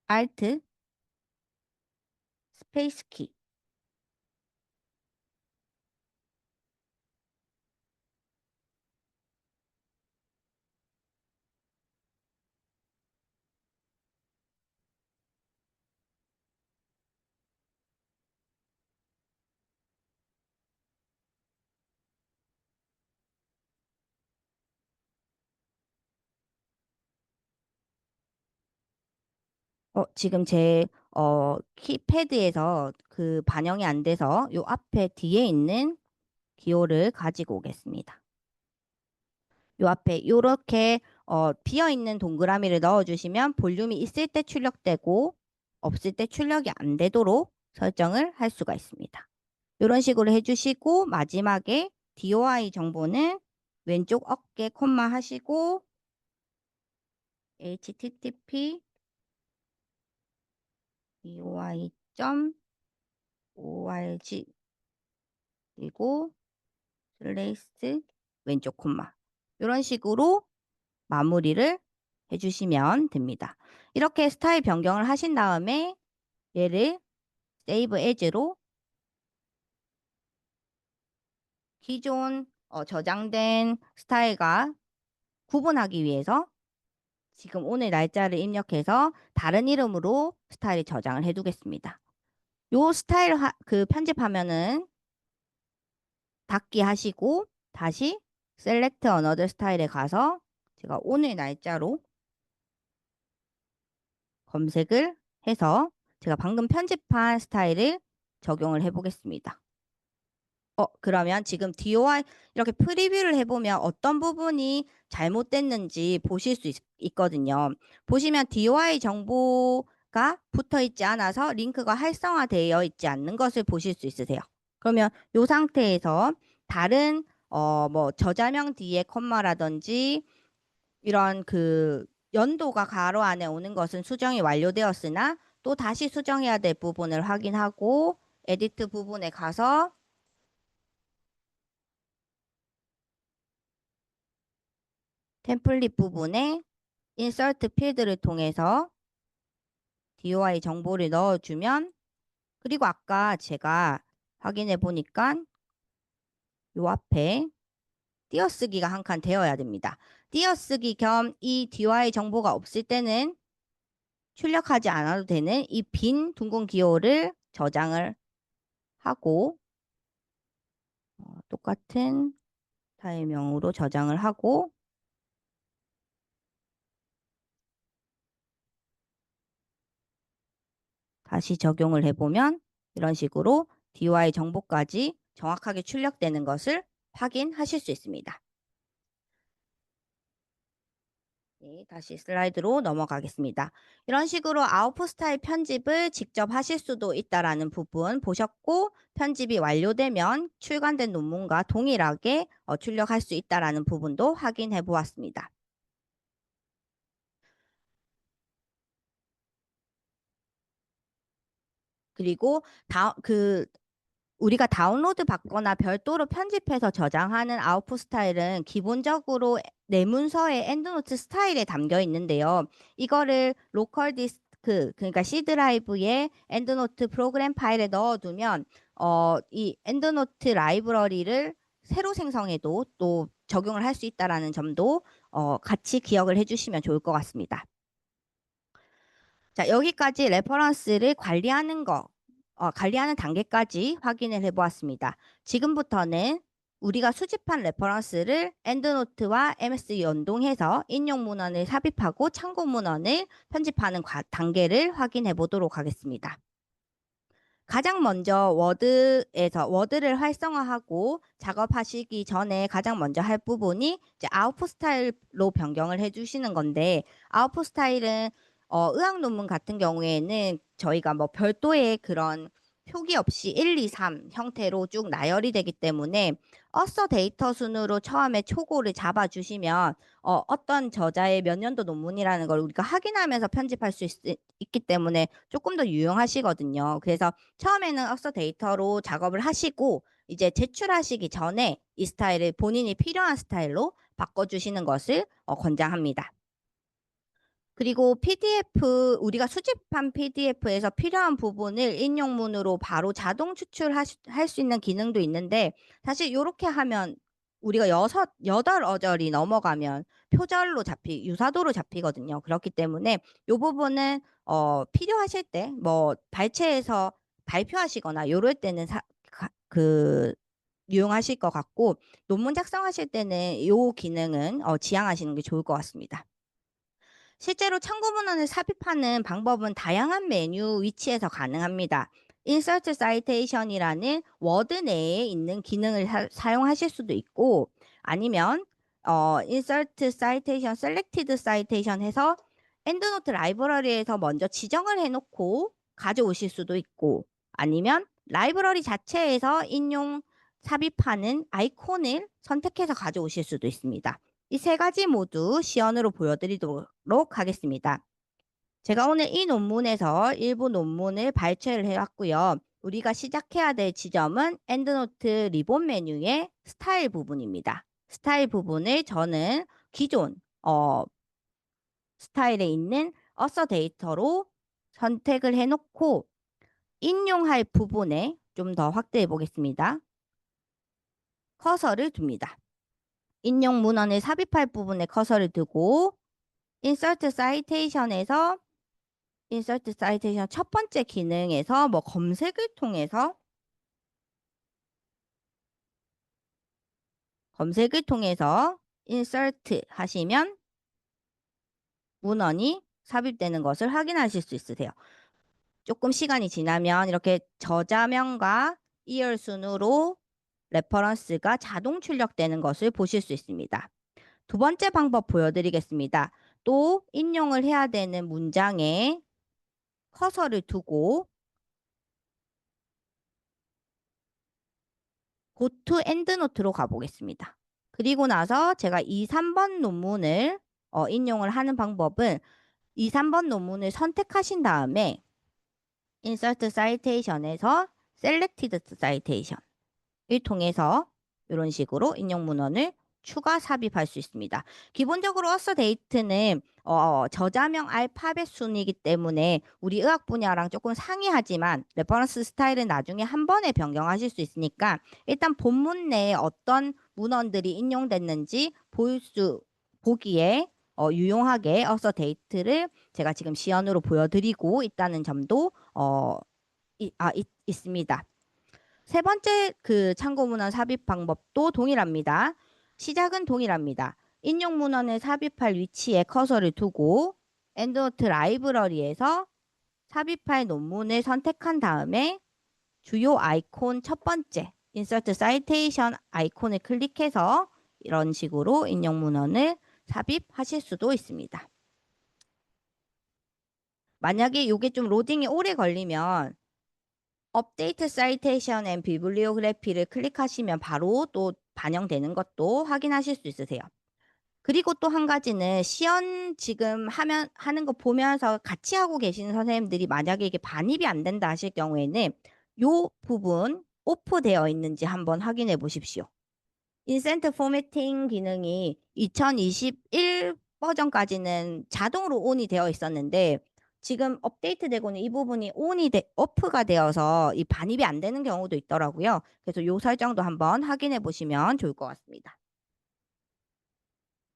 알트 스페이스 키 지금 제 키패드에서 그 반영이 안 돼서 요 앞에 뒤에 있는 기호를 가지고 오겠습니다. 요 앞에 요렇게 비어 있는 동그라미를 넣어 주시면 볼륨이 있을 때 출력되고 없을 때 출력이 안 되도록 설정을 할 수가 있습니다. 이런 식으로 해주시고 마지막에 DOI 정보는 왼쪽 어깨 콤마 하시고 http DOI.org 그리고 슬레이스 왼쪽 콤마 이런 식으로 마무리를 해주시면 됩니다. 이렇게 스타일 변경을 하신 다음에 얘를 세이브 에즈로 기존 저장된 스타일과 구분하기 위해서 지금 오늘 날짜를 입력해서 다른 이름으로 스타일을 저장을 해두겠습니다. 요 스타일 편집하면은 닫기 하시고 다시 Select Another Style에 가서 제가 오늘 날짜로 검색을 해서 제가 방금 편집한 스타일을 적용을 해 보겠습니다. 그러면 지금 DOI 이렇게 프리뷰를 해보면 어떤 부분이 잘못됐는지 보실 수 있거든요. 보시면 DOI 정보가 붙어 있지 않아서 링크가 활성화되어 있지 않는 것을 보실 수 있으세요. 그러면 이 상태에서 다른 뭐 저자명 뒤에 콤마라든지 이런 그 연도가 가로 안에 오는 것은 수정이 완료되었으나 또 다시 수정해야 될 부분을 확인하고 에디트 부분에 가서 템플릿 부분에 인서트 필드를 통해서 DOI 정보를 넣어주면, 그리고 아까 제가 확인해 보니까 요 앞에 띄어쓰기가 한 칸 되어야 됩니다. 띄어쓰기 겸 이 DOI 정보가 없을 때는 출력하지 않아도 되는 이 빈 둥근 기호를 저장을 하고 똑같은 파일명으로 저장을 하고 다시 적용을 해보면 이런 식으로 DOI 정보까지 정확하게 출력되는 것을 확인하실 수 있습니다. 네, 다시 슬라이드로 넘어가겠습니다. 이런 식으로 아웃풋 스타일 편집을 직접 하실 수도 있다라는 부분 보셨고, 편집이 완료되면 출간된 논문과 동일하게 출력할 수 있다라는 부분도 확인해 보았습니다. 그리고 우리가 다운로드 받거나 별도로 편집해서 저장하는 아웃풋 스타일은 기본적으로 내 문서의 엔드노트 스타일에 담겨 있는데요. 이거를 로컬 디스크, 그러니까 C 드라이브에 엔드노트 프로그램 파일에 넣어두면 이 엔드노트 라이브러리를 새로 생성해도 또 적용을 할 수 있다라는 점도 같이 기억을 해주시면 좋을 것 같습니다. 자, 여기까지 레퍼런스를 관리하는 단계까지 확인을 해보았습니다. 지금부터는 우리가 수집한 레퍼런스를 엔드노트와 MS 연동해서 인용 문헌을 삽입하고 참고 문헌을 편집하는 단계를 확인해 보도록 하겠습니다. 가장 먼저 워드를 활성화하고 작업하시기 전에 가장 먼저 할 부분이 이제 아웃풋 스타일로 변경을 해주시는 건데, 아웃풋 스타일은 의학 논문 같은 경우에는 저희가 뭐 별도의 그런 표기 없이 1, 2, 3 형태로 쭉 나열이 되기 때문에 어서 데이터 순으로 처음에 초고를 잡아주시면 어떤 저자의 몇 년도 논문이라는 걸 우리가 확인하면서 편집할 수 있기 때문에 조금 더 유용하시거든요. 그래서 처음에는 억서 데이터로 작업을 하시고 이제 제출하시기 전에 이 스타일을 본인이 필요한 스타일로 바꿔주시는 것을 권장합니다. 그리고 우리가 수집한 PDF에서 필요한 부분을 인용문으로 바로 자동 추출할 수 있는 기능도 있는데, 사실 이렇게 하면 우리가 여덟 어절이 넘어가면 유사도로 잡히거든요. 그렇기 때문에 이 부분은 필요하실 때 뭐 발췌해서 발표하시거나 이럴 때는 유용하실 것 같고, 논문 작성하실 때는 이 기능은 지양하시는 게 좋을 것 같습니다. 실제로 참고 문헌을 삽입하는 방법은 다양한 메뉴 위치에서 가능합니다. Insert Citation이라는 워드 내에 있는 기능을 사용하실 수도 있고, 아니면 Insert Citation, Selected Citation 해서 엔드노트 라이브러리에서 먼저 지정을 해놓고 가져오실 수도 있고, 아니면 라이브러리 자체에서 인용 삽입하는 아이콘을 선택해서 가져오실 수도 있습니다. 이 세 가지 모두 시연으로 보여드리도록 하겠습니다. 제가 오늘 이 논문에서 일부 논문을 발췌를 해왔고요. 우리가 시작해야 될 지점은 엔드노트 리본 메뉴의 스타일 부분입니다. 스타일 부분을 저는 기존 스타일에 있는 어서 데이터로 선택을 해놓고 인용할 부분에 좀 더 확대해 보겠습니다. 커서를 둡니다. 인용 문헌을 삽입할 부분에 커서를 두고 Insert Citation에서 Insert Citation 첫 번째 기능에서 뭐 검색을 통해서 검색을 통해서 insert 하시면 문헌이 삽입되는 것을 확인하실 수 있으세요. 조금 시간이 지나면 이렇게 저자명과 이열순으로 레퍼런스가 자동 출력되는 것을 보실 수 있습니다. 두 번째 방법 보여드리겠습니다. 또 인용을 해야 되는 문장에 커서를 두고 go to endnote로 가보겠습니다. 그리고 나서 제가 2, 3번 논문을 인용을 하는 방법은 2, 3번 논문을 선택하신 다음에 insert citation에서 selected citation 을 통해서 이런 식으로 인용 문헌을 추가 삽입할 수 있습니다. 기본적으로 어서데이트는 저자명 알파벳 순이기 때문에 우리 의학 분야랑 조금 상이하지만 레퍼런스 스타일은 나중에 한 번에 변경하실 수 있으니까 일단 본문 내에 어떤 문헌들이 인용됐는지 보기에 유용하게 어서데이트를 제가 지금 시연으로 보여드리고 있다는 점도 있습니다. 세 번째 그 참고 문헌 삽입 방법도 동일합니다. 시작은 동일합니다. 인용 문헌을 삽입할 위치에 커서를 두고 엔드노트 라이브러리에서 삽입할 논문을 선택한 다음에 주요 아이콘 첫 번째 Insert Citation 아이콘을 클릭해서 이런 식으로 인용 문헌을 삽입하실 수도 있습니다. 만약에 이게 좀 로딩이 오래 걸리면 업데이트 사이테이션 앤 비블리오그래피를 클릭하시면 바로 또 반영되는 것도 확인하실 수 있으세요. 그리고 또 한 가지는 시연 지금 하는 거 보면서 같이 하고 계시는 선생님들이 만약에 이게 반입이 안 된다 하실 경우에는 요 부분 오프되어 있는지 한번 확인해 보십시오. 인센트 포매팅 기능이 2021 버전까지는 자동으로 온이 되어 있었는데 지금 업데이트되고는 이 부분이 오프가 되어서 이 반입이 안 되는 경우도 있더라고요. 그래서 이 설정도 한번 확인해 보시면 좋을 것 같습니다.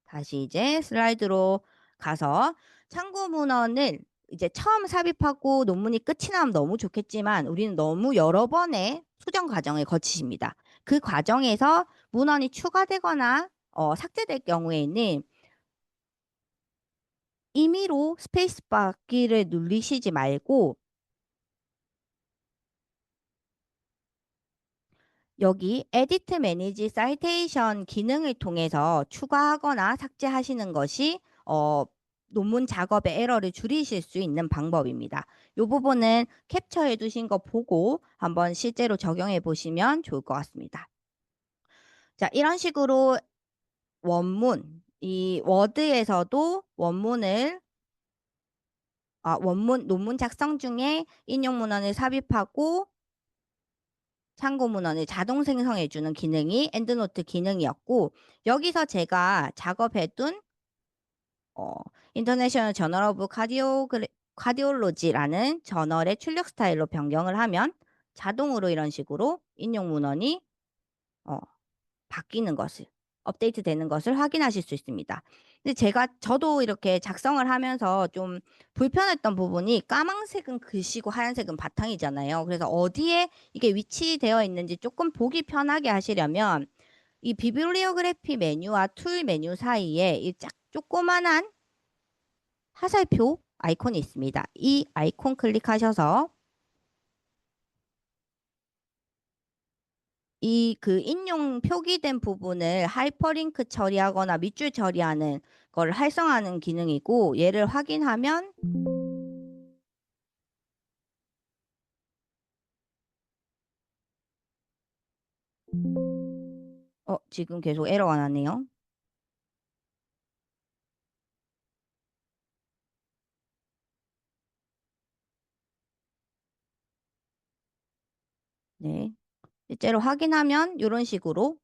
다시 이제 슬라이드로 가서 참고 문헌을 이제 처음 삽입하고 논문이 끝이 나면 너무 좋겠지만 우리는 너무 여러 번의 수정 과정을 거치십니다. 그 과정에서 문헌이 추가되거나 삭제될 경우에는 임의로 스페이스바 키를 누르시지 말고 여기 Edit Manage Citation 기능을 통해서 추가하거나 삭제하시는 것이 논문 작업의 에러를 줄이실 수 있는 방법입니다. 이 부분은 캡처해 두신 거 보고 한번 실제로 적용해 보시면 좋을 것 같습니다. 자, 이런 식으로 원문, 이 워드에서도 논문 작성 중에 인용 문헌을 삽입하고 참고 문헌을 자동 생성해 주는 기능이 엔드노트 기능이었고 여기서 제가 작업해둔 인터내셔널 저널 오브 카디올로지라는 저널의 출력 스타일로 변경을 하면 자동으로 이런 식으로 인용 문헌이 어, 바뀌는 것을 업데이트 되는 것을 확인하실 수 있습니다. 근데 저도 이렇게 작성을 하면서 좀 불편했던 부분이 까만색은 글씨고 하얀색은 바탕이잖아요. 그래서 어디에 이게 위치되어 있는지 조금 보기 편하게 하시려면 이 비블리오그래피 메뉴와 툴 메뉴 사이에 이 조그만한 화살표 아이콘이 있습니다. 이 아이콘 클릭하셔서 이 그 인용 표기된 부분을 하이퍼링크 처리하거나 밑줄 처리하는 걸 활성화하는 기능이고 얘를 확인하면 지금 계속 에러가 나네요. 네. 실제로 확인하면 이런 식으로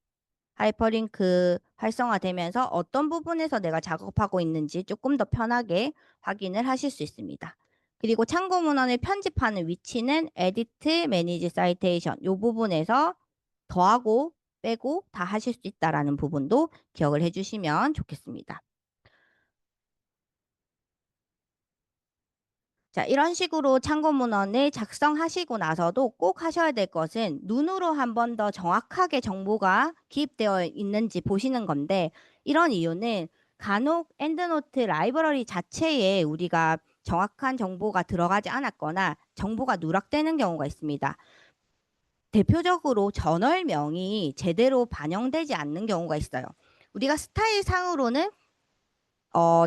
하이퍼링크 활성화되면서 어떤 부분에서 내가 작업하고 있는지 조금 더 편하게 확인을 하실 수 있습니다. 그리고 참고 문헌을 편집하는 위치는 Edit, Manage Citation 이 부분에서 더하고 빼고 다 하실 수 있다라는 부분도 기억을 해주시면 좋겠습니다. 자, 이런 식으로 참고 문헌을 작성하시고 나서도 꼭 하셔야 될 것은 눈으로 한 번 더 정확하게 정보가 기입되어 있는지 보시는 건데, 이런 이유는 간혹 엔드노트 라이브러리 자체에 우리가 정확한 정보가 들어가지 않았거나 정보가 누락되는 경우가 있습니다. 대표적으로 저널명이 제대로 반영되지 않는 경우가 있어요. 우리가 스타일상으로는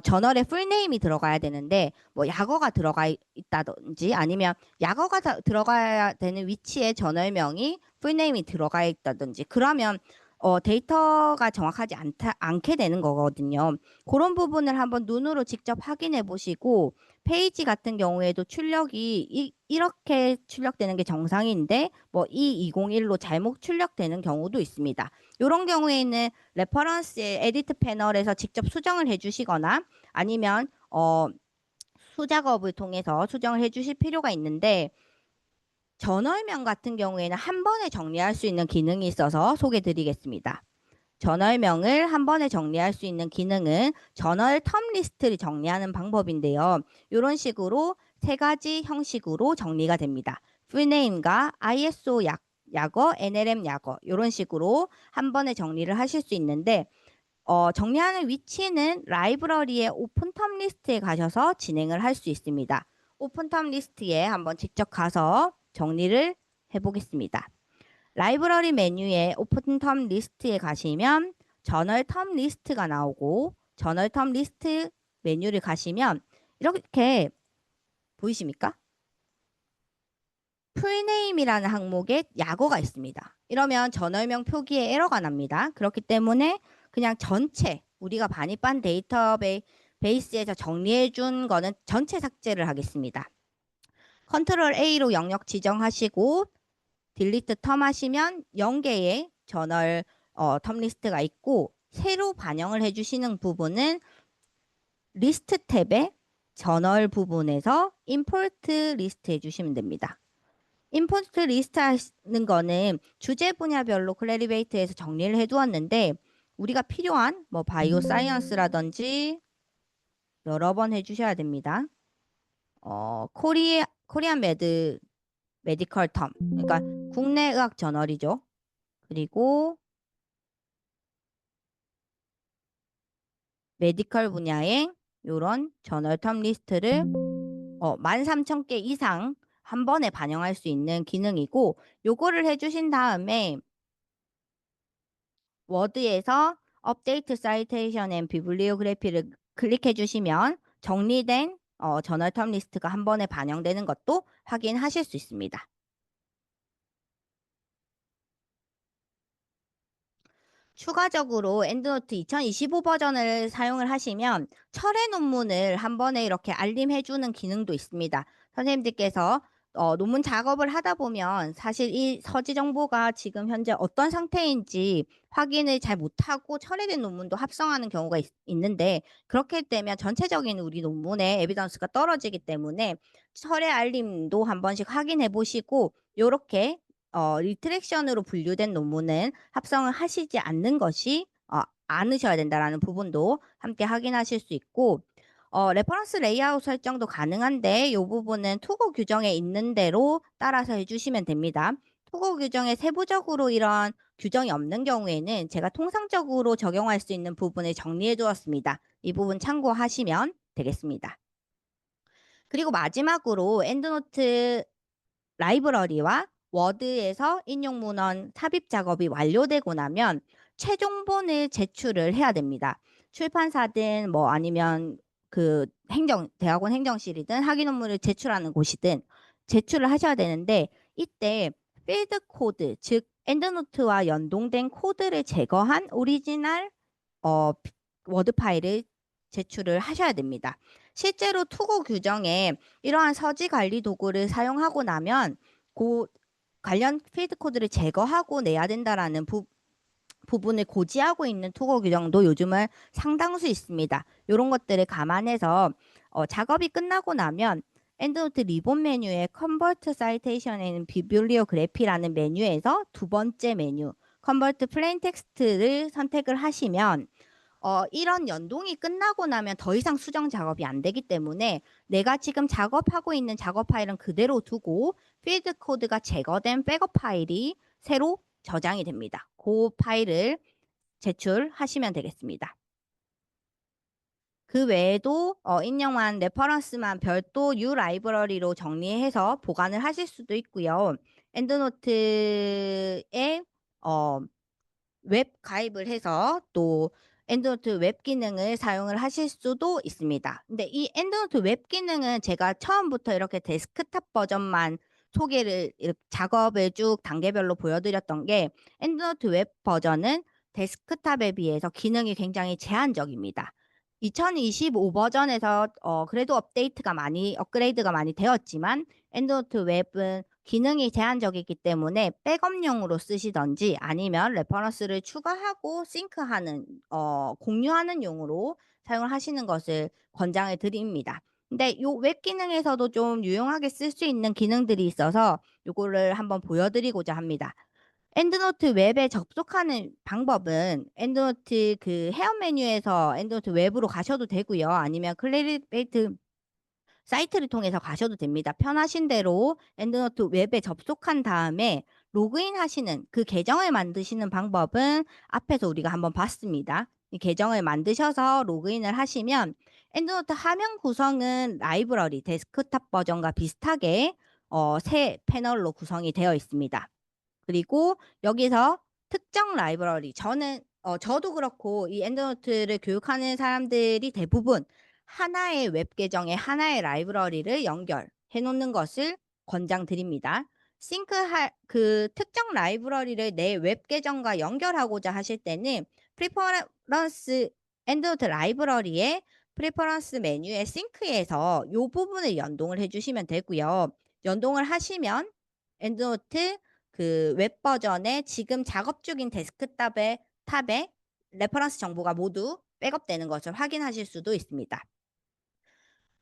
저널에 풀네임이 들어가야 되는데 뭐 약어가 들어가 있다든지 아니면 약어가 들어가야 되는 위치에 저널명이 풀네임이 들어가 있다든지 그러면 데이터가 정확하지 않게 되는 거거든요. 그런 부분을 한번 눈으로 직접 확인해 보시고 페이지 같은 경우에도 출력이 이렇게 출력되는 게 정상인데 뭐 2201로 잘못 출력되는 경우도 있습니다. 이런 경우에는 레퍼런스의 에디트 패널에서 직접 수정을 해주시거나 아니면 수작업을 통해서 수정을 해주실 필요가 있는데 저널명 같은 경우에는 한 번에 정리할 수 있는 기능이 있어서 소개드리겠습니다. 저널명을 한 번에 정리할 수 있는 기능은 저널 텀 리스트를 정리하는 방법인데요. 이런 식으로 세 가지 형식으로 정리가 됩니다. 풀네임과 ISO 약어, NLM 약어 이런 식으로 한 번에 정리를 하실 수 있는데 정리하는 위치는 라이브러리의 오픈 텀 리스트에 가셔서 진행을 할 수 있습니다. 오픈 텀 리스트에 한번 직접 가서 정리를 해보겠습니다. 라이브러리 메뉴에 오픈 텀 리스트에 가시면 저널 텀 리스트가 나오고 저널 텀 리스트 메뉴를 가시면 이렇게 보이십니까? 풀네임이라는 항목에 약어가 있습니다. 이러면 저널명 표기에 에러가 납니다. 그렇기 때문에 그냥 전체 우리가 반입한 데이터베이스에서 정리해 준 거는 전체 삭제를 하겠습니다. 컨트롤 A로 영역 지정하시고 딜리트 텀 하시면 0개의 저널 텀 리스트가 있고 새로 반영을 해주시는 부분은 리스트 탭의 저널 부분에서 임포트 리스트 해주시면 됩니다. 임포트 리스트 하는 거는 주제 분야별로 클래리베이트에서 정리를 해두었는데 우리가 필요한 뭐 바이오 사이언스라든지 여러 번 해주셔야 됩니다. 코리안 메디컬 텀 그러니까 국내 의학 저널이죠. 그리고 메디컬 분야의 이런 저널 텀 리스트를 13,000개 이상 한 번에 반영할 수 있는 기능이고 요거를 해주신 다음에 워드에서 업데이트 사이테이션 앤 비블리오그래피를 클릭해 주시면 정리된 저널 텀 리스트가 한 번에 반영되는 것도 확인하실 수 있습니다. 추가적으로 엔드노트 2025 버전을 사용을 하시면 철회 논문을 한 번에 이렇게 알림해주는 기능도 있습니다. 선생님들께서 논문 작업을 하다 보면 사실 이 서지 정보가 지금 현재 어떤 상태인지 확인을 잘 못하고 철회된 논문도 합성하는 경우가 있는데 그렇게 되면 전체적인 우리 논문의 에비던스가 떨어지기 때문에 철회 알림도 한 번씩 확인해 보시고 이렇게 리트렉션으로 분류된 논문은 합성을 하시지 않는 것이 않으셔야 된다라는 부분도 함께 확인하실 수 있고 레퍼런스 레이아웃 설정도 가능한데 이 부분은 투고 규정에 있는 대로 따라서 해주시면 됩니다. 투고 규정에 세부적으로 이런 규정이 없는 경우에는 제가 통상적으로 적용할 수 있는 부분을 정리해 두었습니다. 이 부분 참고하시면 되겠습니다. 그리고 마지막으로 엔드노트 라이브러리와 워드에서 인용 문헌 삽입 작업이 완료되고 나면 최종본을 제출을 해야 됩니다. 출판사든 뭐 아니면 그 대학원 행정실이든 학위 논문을 제출하는 곳이든 제출을 하셔야 되는데 이때 필드 코드, 즉 엔드노트와 연동된 코드를 제거한 오리지널 어, 워드 파일을 제출을 하셔야 됩니다. 실제로 투고 규정에 이러한 서지 관리 도구를 사용하고 나면 그 관련 필드 코드를 제거하고 내야 된다라는 부분을 고지하고 있는 투고 규정도 요즘은 상당수 있습니다. 이런 것들을 감안해서 작업이 끝나고 나면 엔드노트 리본 메뉴의 컨버트 사이테이션 앤 비블리오그래피라는 메뉴에서 두 번째 메뉴 컨버트 플레인 텍스트를 선택을 하시면 이런 연동이 끝나고 나면 더 이상 수정 작업이 안 되기 때문에 내가 지금 작업하고 있는 작업 파일은 그대로 두고 필드 코드가 제거된 백업 파일이 새로 저장이 됩니다. 그 파일을 제출하시면 되겠습니다. 그 외에도 인용한 레퍼런스만 별도 U 라이브러리로 정리해서 보관을 하실 수도 있고요. 엔드노트에 어 웹 가입을 해서 또 엔드노트 웹 기능을 사용을 하실 수도 있습니다. 근데 이 엔드노트 웹 기능은 제가 처음부터 이렇게 데스크탑 버전만 소개를 작업을 쭉 단계별로 보여드렸던 게 엔드노트 웹 버전은 데스크탑에 비해서 기능이 굉장히 제한적입니다. 2025 버전에서 그래도 업그레이드가 많이 되었지만 엔드노트 웹은 기능이 제한적이기 때문에 백업용으로 쓰시든지 아니면 레퍼런스를 추가하고 싱크하는 공유하는 용으로 사용을 하시는 것을 권장을 드립니다. 근데 요 웹 기능에서도 좀 유용하게 쓸 수 있는 기능들이 있어서 요거를 한번 보여드리고자 합니다. 엔드노트 웹에 접속하는 방법은 엔드노트 그 헤어 메뉴에서 엔드노트 웹으로 가셔도 되고요. 아니면 클리에이트 사이트를 통해서 가셔도 됩니다. 편하신 대로 엔드노트 웹에 접속한 다음에 로그인 하시는 그 계정을 만드시는 방법은 앞에서 우리가 한번 봤습니다. 이 계정을 만드셔서 로그인을 하시면 엔드노트 화면 구성은 라이브러리 데스크탑 버전과 비슷하게 새 패널로 구성이 되어 있습니다. 그리고 여기서 특정 라이브러리 저도 그렇고 이 엔드노트를 교육하는 사람들이 대부분 하나의 웹 계정에 하나의 라이브러리를 연결해 놓는 것을 권장드립니다. 싱크할 그 특정 라이브러리를 내 웹 계정과 연결하고자 하실 때는 프리퍼런스 엔드노트 라이브러리의 프리퍼런스 메뉴의 싱크에서 요 부분을 연동을 해 주시면 되고요. 연동을 하시면 엔드노트 그 웹 버전에 지금 작업 중인 데스크탑의 탑에 레퍼런스 정보가 모두 백업되는 것을 확인하실 수도 있습니다.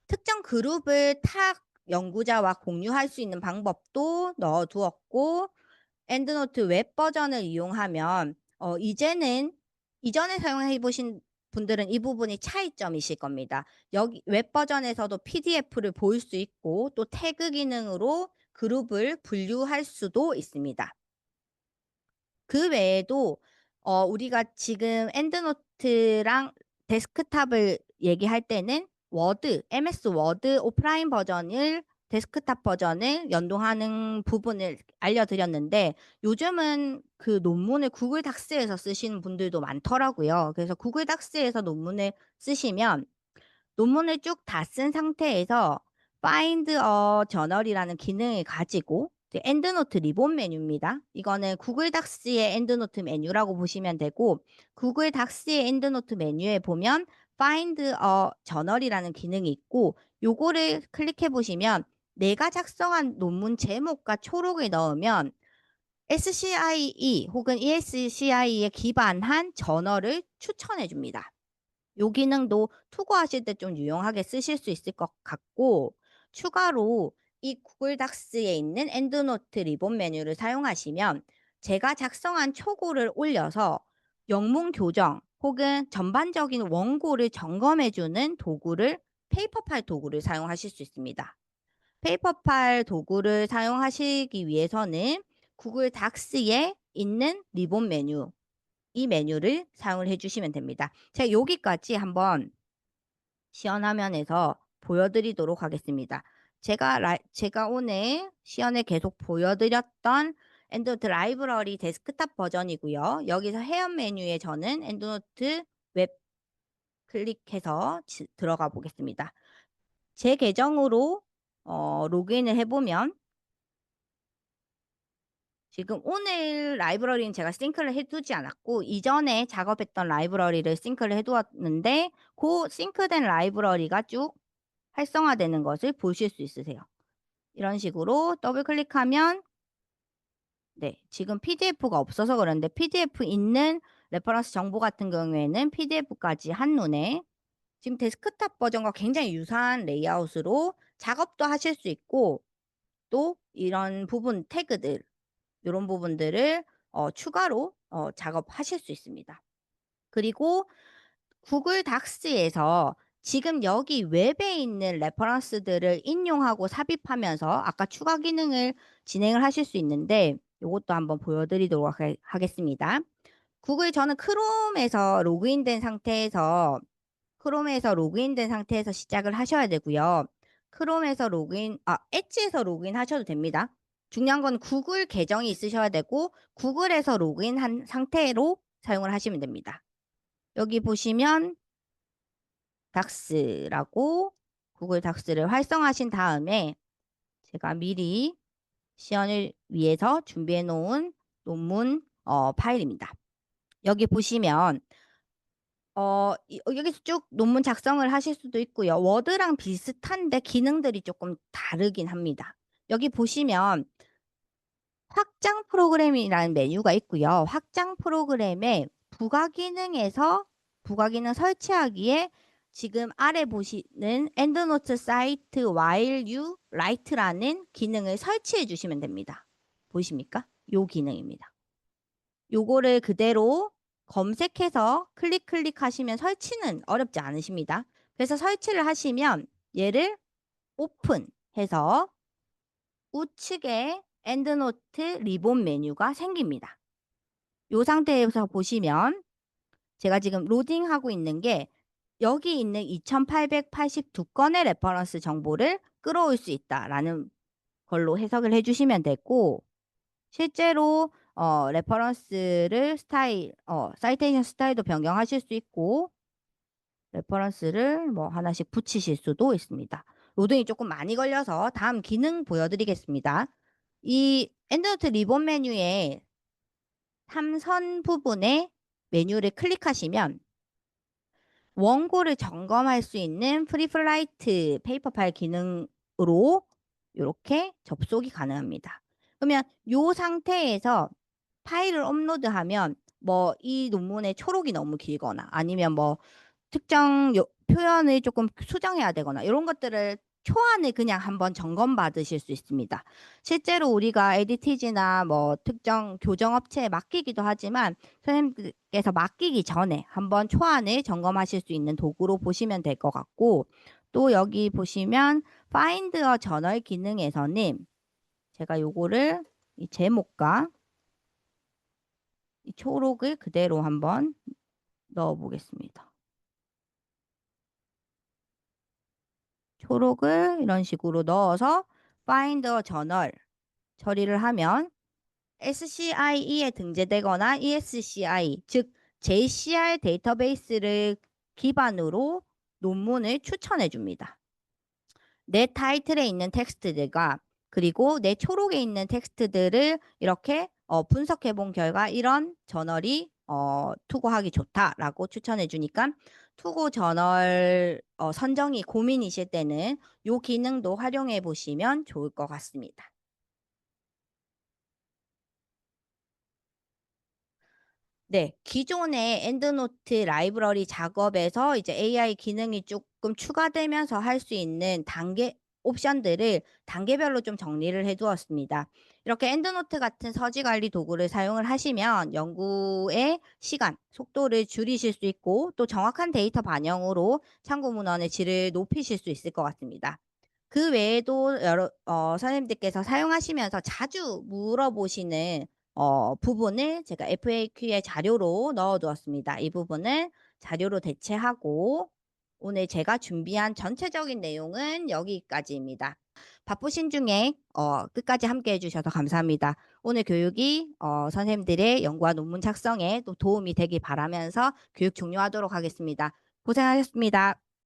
특정 그룹을 타 연구자와 공유할 수 있는 방법도 넣어 두었고 엔드노트 웹 버전을 이용하면 이전에 사용해 보신 분들은 이 부분이 차이점이실 겁니다. 여기 웹 버전에서도 PDF를 보일 수 있고 또 태그 기능으로 그룹을 분류할 수도 있습니다. 그 외에도 우리가 지금 엔드노트랑 데스크탑을 얘기할 때는 MS 워드 오프라인 버전을 데스크탑 버전을 연동하는 부분을 알려드렸는데 요즘은 그 논문을 구글 닥스에서 쓰시는 분들도 많더라고요. 그래서 구글 닥스에서 논문을 쓰시면 논문을 쭉 다 쓴 상태에서 Find a Journal이라는 기능을 가지고 이제 엔드노트 리본 메뉴입니다. 이거는 구글 닥스의 엔드노트 메뉴라고 보시면 되고 구글 닥스의 엔드노트 메뉴에 보면 Find a Journal이라는 기능이 있고 요거를 클릭해 보시면 내가 작성한 논문 제목과 초록을 넣으면 SCIE 혹은 ESCI에 기반한 저널을 추천해 줍니다. 요 기능도 투고하실 때 좀 유용하게 쓰실 수 있을 것 같고 추가로 이 구글 닥스에 있는 엔드노트 리본 메뉴를 사용하시면 제가 작성한 초고를 올려서 영문 교정 혹은 전반적인 원고를 점검해 주는 도구를 페이퍼 파일 도구를 사용하실 수 있습니다. 페이퍼 파일 도구를 사용하시기 위해서는 구글 닥스에 있는 리본 메뉴 이 메뉴를 사용을 해 주시면 됩니다. 제가 여기까지 한번 시연 화면에서 보여드리도록 하겠습니다. 제가 오늘 시연에 계속 보여드렸던 엔드노트 라이브러리 데스크탑 버전이고요. 여기서 해업 메뉴에 저는 엔드노트 웹 클릭해서 들어가 보겠습니다. 제 계정으로 로그인을 해보면 지금 오늘 라이브러리는 제가 싱크를 해 두지 않았고 이전에 작업했던 라이브러리를 싱크를 해 두었는데 그 싱크된 라이브러리가 쭉 활성화되는 것을 보실 수 있으세요. 이런 식으로 더블 클릭하면 네, 지금 PDF가 없어서 그런데 PDF 있는 레퍼런스 정보 같은 경우에는 PDF까지 한눈에 지금 데스크탑 버전과 굉장히 유사한 레이아웃으로 작업도 하실 수 있고 또 이런 부분 태그들 요런 부분들을 추가로 작업하실 수 있습니다. 그리고 구글 닥스에서 지금 여기 웹에 있는 레퍼런스들을 인용하고 삽입하면서 아까 추가 기능을 진행을 하실 수 있는데 요것도 한번 보여드리도록 하겠습니다. 저는 크롬에서 로그인된 상태에서 시작을 하셔야 되고요. 엣지에서 로그인 하셔도 됩니다. 중요한 건 구글 계정이 있으셔야 되고 구글에서 로그인한 상태로 사용을 하시면 됩니다. 여기 보시면 닥스라고 구글 닥스를 활성화하신 다음에 제가 미리 시연을 위해서 준비해 놓은 논문 파일입니다. 여기 보시면 여기서 쭉 논문 작성을 하실 수도 있고요. 워드랑 비슷한데 기능들이 조금 다르긴 합니다. 여기 보시면 확장 프로그램이라는 메뉴가 있고요. 확장 프로그램의 부가 기능 설치하기에 지금 아래 보시는 엔드노트 사이트 while you write라는 기능을 설치해 주시면 됩니다. 보이십니까? 요 기능입니다. 요거를 그대로 검색해서 클릭하시면 설치는 어렵지 않으십니다. 그래서 설치를 하시면 얘를 오픈해서 우측에 엔드노트 리본 메뉴가 생깁니다. 이 상태에서 보시면 제가 지금 로딩하고 있는 게 여기 있는 2882건의 레퍼런스 정보를 끌어올 수 있다라는 걸로 해석을 해주시면 되고 실제로 레퍼런스를 사이테이션 스타일도 변경하실 수 있고 레퍼런스를 뭐 하나씩 붙이실 수도 있습니다. 로딩이 조금 많이 걸려서 다음 기능 보여드리겠습니다. 이 엔드노트 리본 메뉴에 삼선 부분에 메뉴를 클릭하시면 원고를 점검할 수 있는 프리플라이트 페이퍼 파일 기능으로 이렇게 접속이 가능합니다. 그러면 이 상태에서 파일을 업로드하면 뭐 이 논문의 초록이 너무 길거나 아니면 뭐 특정 표현을 조금 수정해야 되거나 이런 것들을 초안을 그냥 한번 점검 받으실 수 있습니다. 실제로 우리가 에디티지나 뭐 특정 교정업체에 맡기기도 하지만 선생님께서 맡기기 전에 한번 초안을 점검하실 수 있는 도구로 보시면 될 것 같고 또 여기 보시면 Find a Journal 기능에서는 제가 요거를 이 제목과 이 초록을 그대로 한번 넣어 보겠습니다. 초록을 이런 식으로 넣어서 find a journal 처리를 하면 SCIE에 등재되거나 ESCI, 즉 JCR 데이터베이스를 기반으로 논문을 추천해 줍니다. 내 타이틀에 있는 텍스트들과 그리고 내 초록에 있는 텍스트들을 이렇게 분석해 본 결과 이런 저널이 투고하기 좋다라고 추천해 주니까 투고 저널 선정이 고민이실 때는 이 기능도 활용해 보시면 좋을 것 같습니다. 네, 기존의 엔드노트 라이브러리 작업에서 이제 AI 기능이 조금 추가되면서 할 수 있는 옵션들을 단계별로 좀 정리를 해 두었습니다. 이렇게 엔드노트 같은 서지 관리 도구를 사용을 하시면 연구의 시간, 속도를 줄이실 수 있고 또 정확한 데이터 반영으로 참고 문헌의 질을 높이실 수 있을 것 같습니다. 그 외에도 선생님들께서 사용하시면서 자주 물어보시는 부분을 제가 FAQ의 자료로 넣어 두었습니다. 이 부분을 자료로 대체하고 오늘 제가 준비한 전체적인 내용은 여기까지입니다. 바쁘신 중에 끝까지 함께 해주셔서 감사합니다. 오늘 교육이 선생님들의 연구와 논문 작성에 또 도움이 되길 바라면서 교육 종료하도록 하겠습니다. 고생하셨습니다.